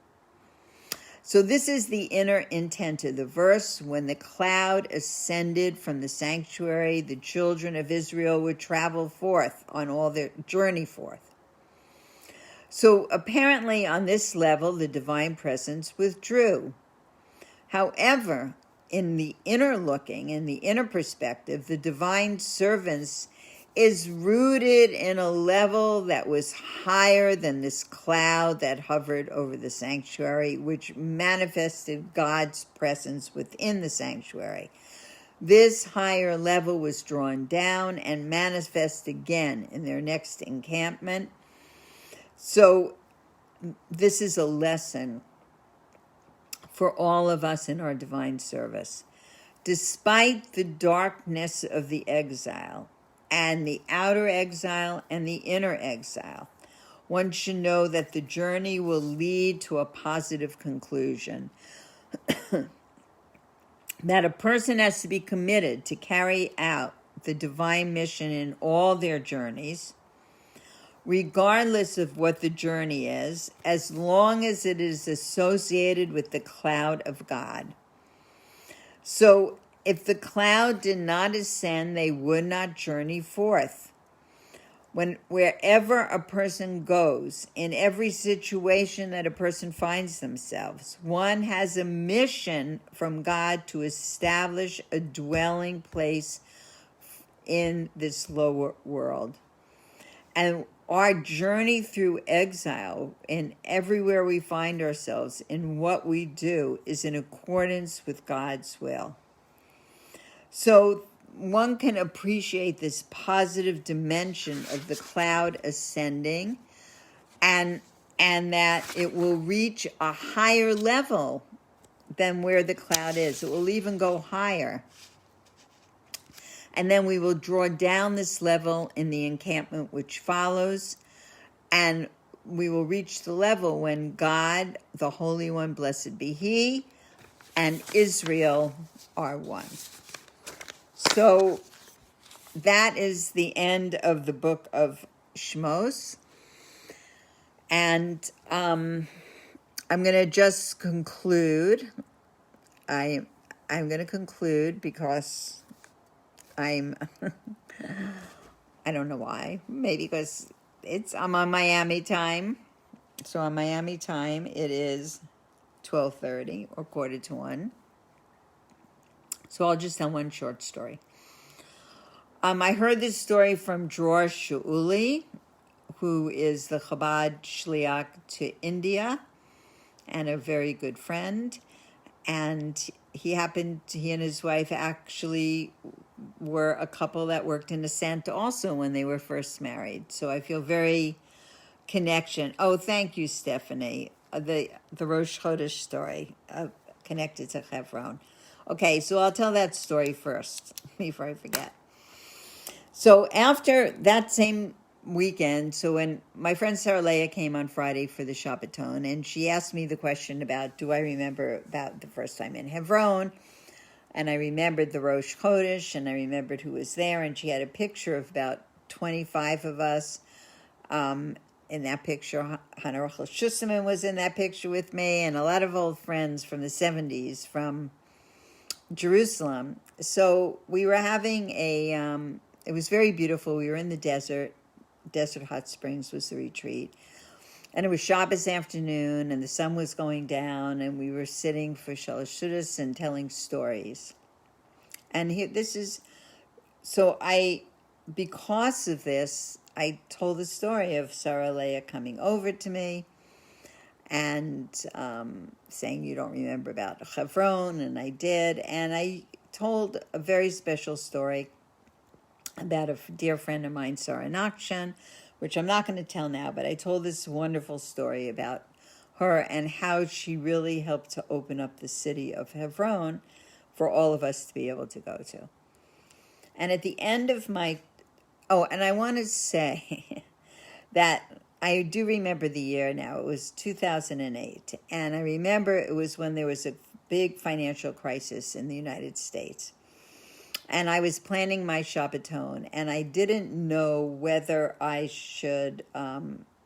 So this is the inner intent of the verse. When the cloud ascended from the sanctuary, the children of Israel would travel forth on all their journey forth. So apparently on this level, the divine presence withdrew. However, in the inner looking, in the inner perspective, the divine servants is rooted in a level that was higher than this cloud that hovered over the sanctuary, which manifested God's presence within the sanctuary. This higher level was drawn down and manifest again in their next encampment. So this is a lesson for all of us in our divine service. Despite the darkness of the exile, and the outer exile and the inner exile, one should know that the journey will lead to a positive conclusion. That a person has to be committed to carry out the divine mission in all their journeys, regardless of what the journey is, as long as it is associated with the cloud of God. So if the cloud did not ascend, they would not journey forth. Wherever a person goes, in every situation that a person finds themselves, one has a mission from God to establish a dwelling place in this lower world. And our journey through exile, in everywhere we find ourselves, in what we do, is in accordance with God's will. So one can appreciate this positive dimension of the cloud ascending, and and that it will reach a higher level than where the cloud is. It will even go higher. And then we will draw down this level in the encampment which follows, and we will reach the level when God, the Holy One, blessed be He, and Israel are one. So that is the end of the book of Shmos. And I'm going to just conclude. I'm going to conclude because I don't know why. Maybe because I'm on Miami time. So on Miami time, it is 12:30 or 1:45. So I'll just tell one short story. I heard this story from Dror Shauli, who is the Chabad Shliach to India and a very good friend. And he and his wife actually were a couple that worked in a Santa also when they were first married. So I feel very connection. Oh, thank you, Stephanie. The Rosh Chodesh story connected to Hebron. Okay, so I'll tell that story first before I forget. So after that same weekend, so when my friend Sarah Leah came on Friday for the Shabbaton, and she asked me the question about, do I remember about the first time in Hebron? And I remembered the Rosh Chodesh, and I remembered who was there, and she had a picture of about 25 of us. In that picture, Hannah Rachel Schusterman was in that picture with me, and a lot of old friends from the 70s from Jerusalem. So we were having it was very beautiful. We were in the desert. Desert Hot Springs was the retreat. And it was Shabbos afternoon, and the sun was going down, and we were sitting for Shalosh Seudos and telling stories. And because of this, I told the story of Sarah Leah coming over to me and saying, you don't remember about Hebron, and I did. And I told a very special story about a dear friend of mine, Sarah Nachshon, which I'm not going to tell now, but I told this wonderful story about her and how she really helped to open up the city of Hebron for all of us to be able to go to. And at the end of and I want to say that I do remember the year now. It was 2008. And I remember it was when there was a big financial crisis in the United States. And I was planning my Shabbaton, and I didn't know whether I should.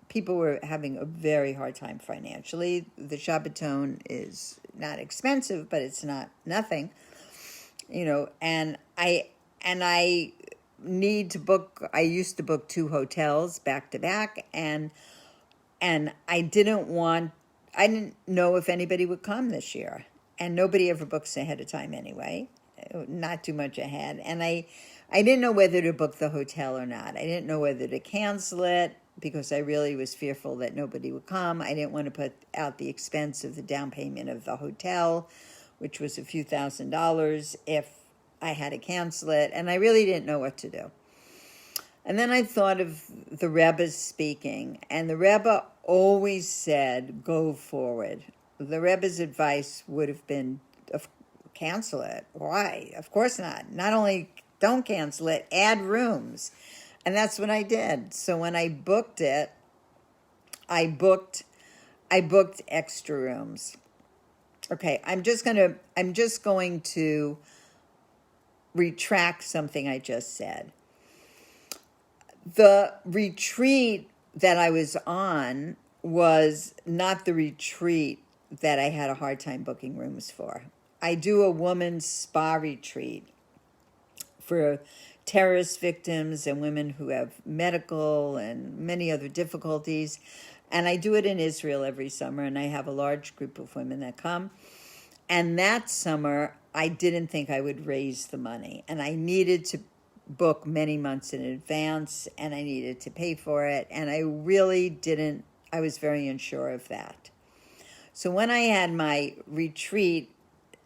People were having a very hard time financially. The Shabbaton is not expensive, but it's not nothing, And I need to book. I used to book 2 hotels back to back, and I didn't know if anybody would come this year, and nobody ever books ahead of time anyway. Not too much ahead. And I didn't know whether to book the hotel or not. I didn't know whether to cancel it because I really was fearful that nobody would come. I didn't want to put out the expense of the down payment of the hotel, which was a few $1,000s, if I had to cancel it. And I really didn't know what to do. And then I thought of the Rebbe's speaking, and the Rebbe always said, go forward. The Rebbe's advice would have been, cancel it. Why? Of course not. Not only don't cancel it, add rooms. And that's what I did. So when I booked it, I booked extra rooms. Okay, I'm just going to retract something I just said. The retreat that I was on was not the retreat that I had a hard time booking rooms for. I do a woman's spa retreat for terrorist victims and women who have medical and many other difficulties. And I do it in Israel every summer, and I have a large group of women that come. And that summer, I didn't think I would raise the money. And I needed to book many months in advance, and I needed to pay for it. And I really didn't, I was very unsure of that. So when I had my retreat,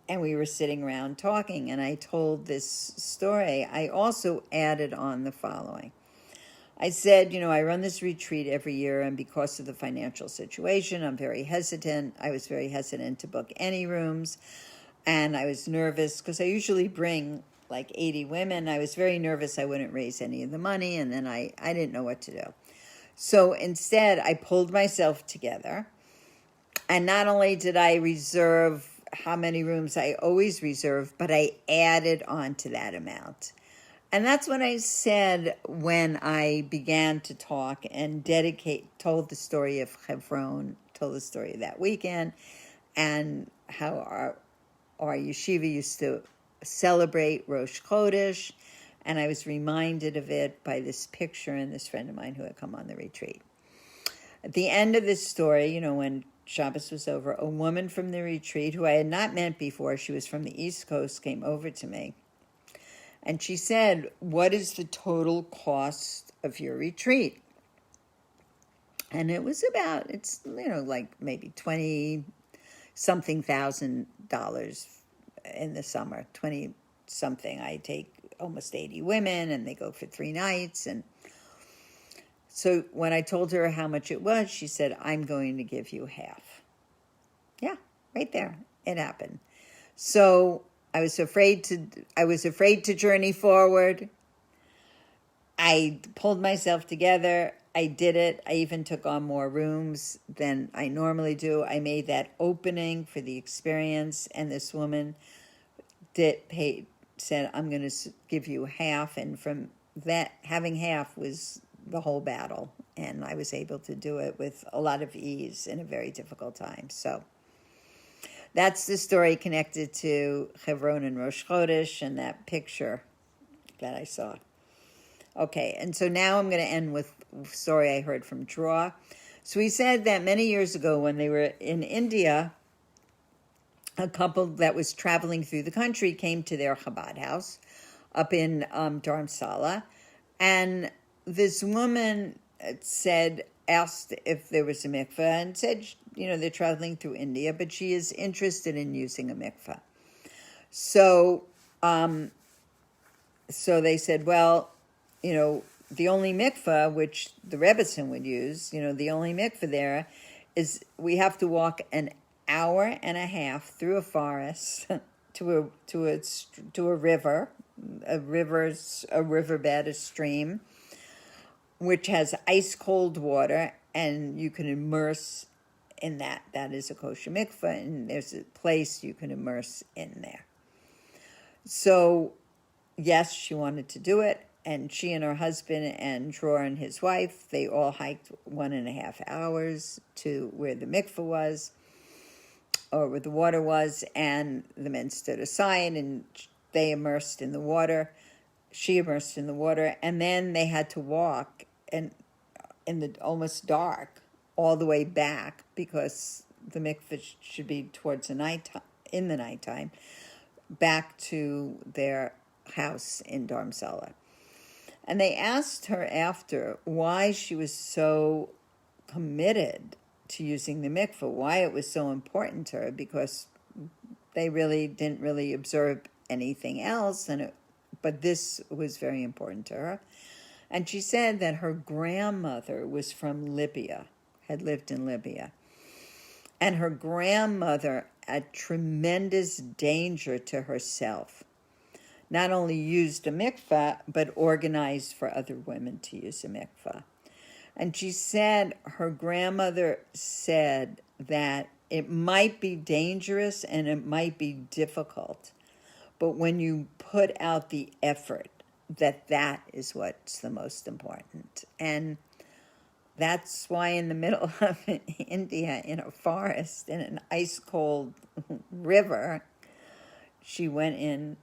and we were sitting around talking, and I told this story, I also added on the following. I said, I run this retreat every year, and because of the financial situation, I'm very hesitant. I was very hesitant to book any rooms, and I was nervous because I usually bring like 80 women. I was very nervous I wouldn't raise any of the money, and then I didn't know what to do. So instead, I pulled myself together, and not only did I reserve how many rooms I always reserve, but I added on to that amount. And that's what I said when I began to talk and told the story of Hebron, told the story of that weekend, and how our yeshiva used to celebrate Rosh Chodesh, and I was reminded of it by this picture and this friend of mine who had come on the retreat. At the end of this story, when Shabbos was over, a woman from the retreat, who I had not met before, she was from the East Coast, came over to me. And she said, "What is the total cost of your retreat?" And it was like maybe $20-something thousand in the summer, 20 something. I take almost 80 women, and they go for 3 nights. And so when I told her how much it was, she said, "I'm going to give you half." Yeah, right there. It happened. So I was afraid to journey forward. I pulled myself together. I did it. I even took on more rooms than I normally do. I made that opening for the experience, and this woman said, "I'm going to give you half." And from that, having half was the whole battle, and I was able to do it with a lot of ease in a very difficult time. So that's the story connected to Hebron and Rosh Chodesh and that picture that I saw. Okay, and so now I'm going to end with a story I heard from Draw. So he said that many years ago when they were in India, a couple that was traveling through the country came to their Chabad house up in Dharamsala, and this woman asked if there was a mikveh, and said, they're traveling through India, but she is interested in using a mikveh. So they said, well, the only mikveh, which the Rebbetzin would use, the only mikveh there is we have to walk an hour and a half through a forest to a river, a riverbed, a stream, which has ice cold water, and you can immerse in that. That is a kosher mikveh, and there's a place you can immerse in there. So, yes, she wanted to do it, and she and her husband and Dror and his wife, they all hiked 1.5 hours to where the mikveh was, or where the water was, and the men stood aside, and they immersed in the water. She immersed in the water, and then they had to walk in the almost dark all the way back, because the mikveh should be towards the nighttime, back to their house in Dharamsala. And they asked her after why she was so committed to using the mikveh, why it was so important to her, because they didn't really observe anything else, but this was very important to her. And she said that her grandmother was from Libya, had lived in Libya. And her grandmother, at tremendous danger to herself, not only used a mikveh, but organized for other women to use a mikveh. And she said her grandmother said that it might be dangerous and it might be difficult, but when you put out the effort, that is what's the most important. And that's why in the middle of India, in a forest, in an ice-cold river, she went in,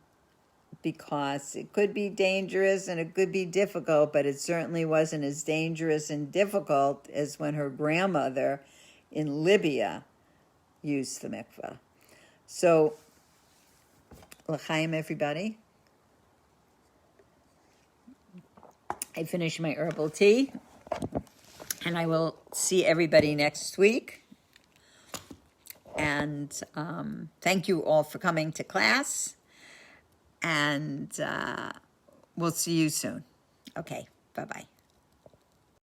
because it could be dangerous and it could be difficult, but it certainly wasn't as dangerous and difficult as when her grandmother in Libya used the mikveh. So, l'chaim, everybody. I finished my herbal tea, and I will see everybody next week. And thank you all for coming to class. And we'll see you soon. Okay, bye-bye.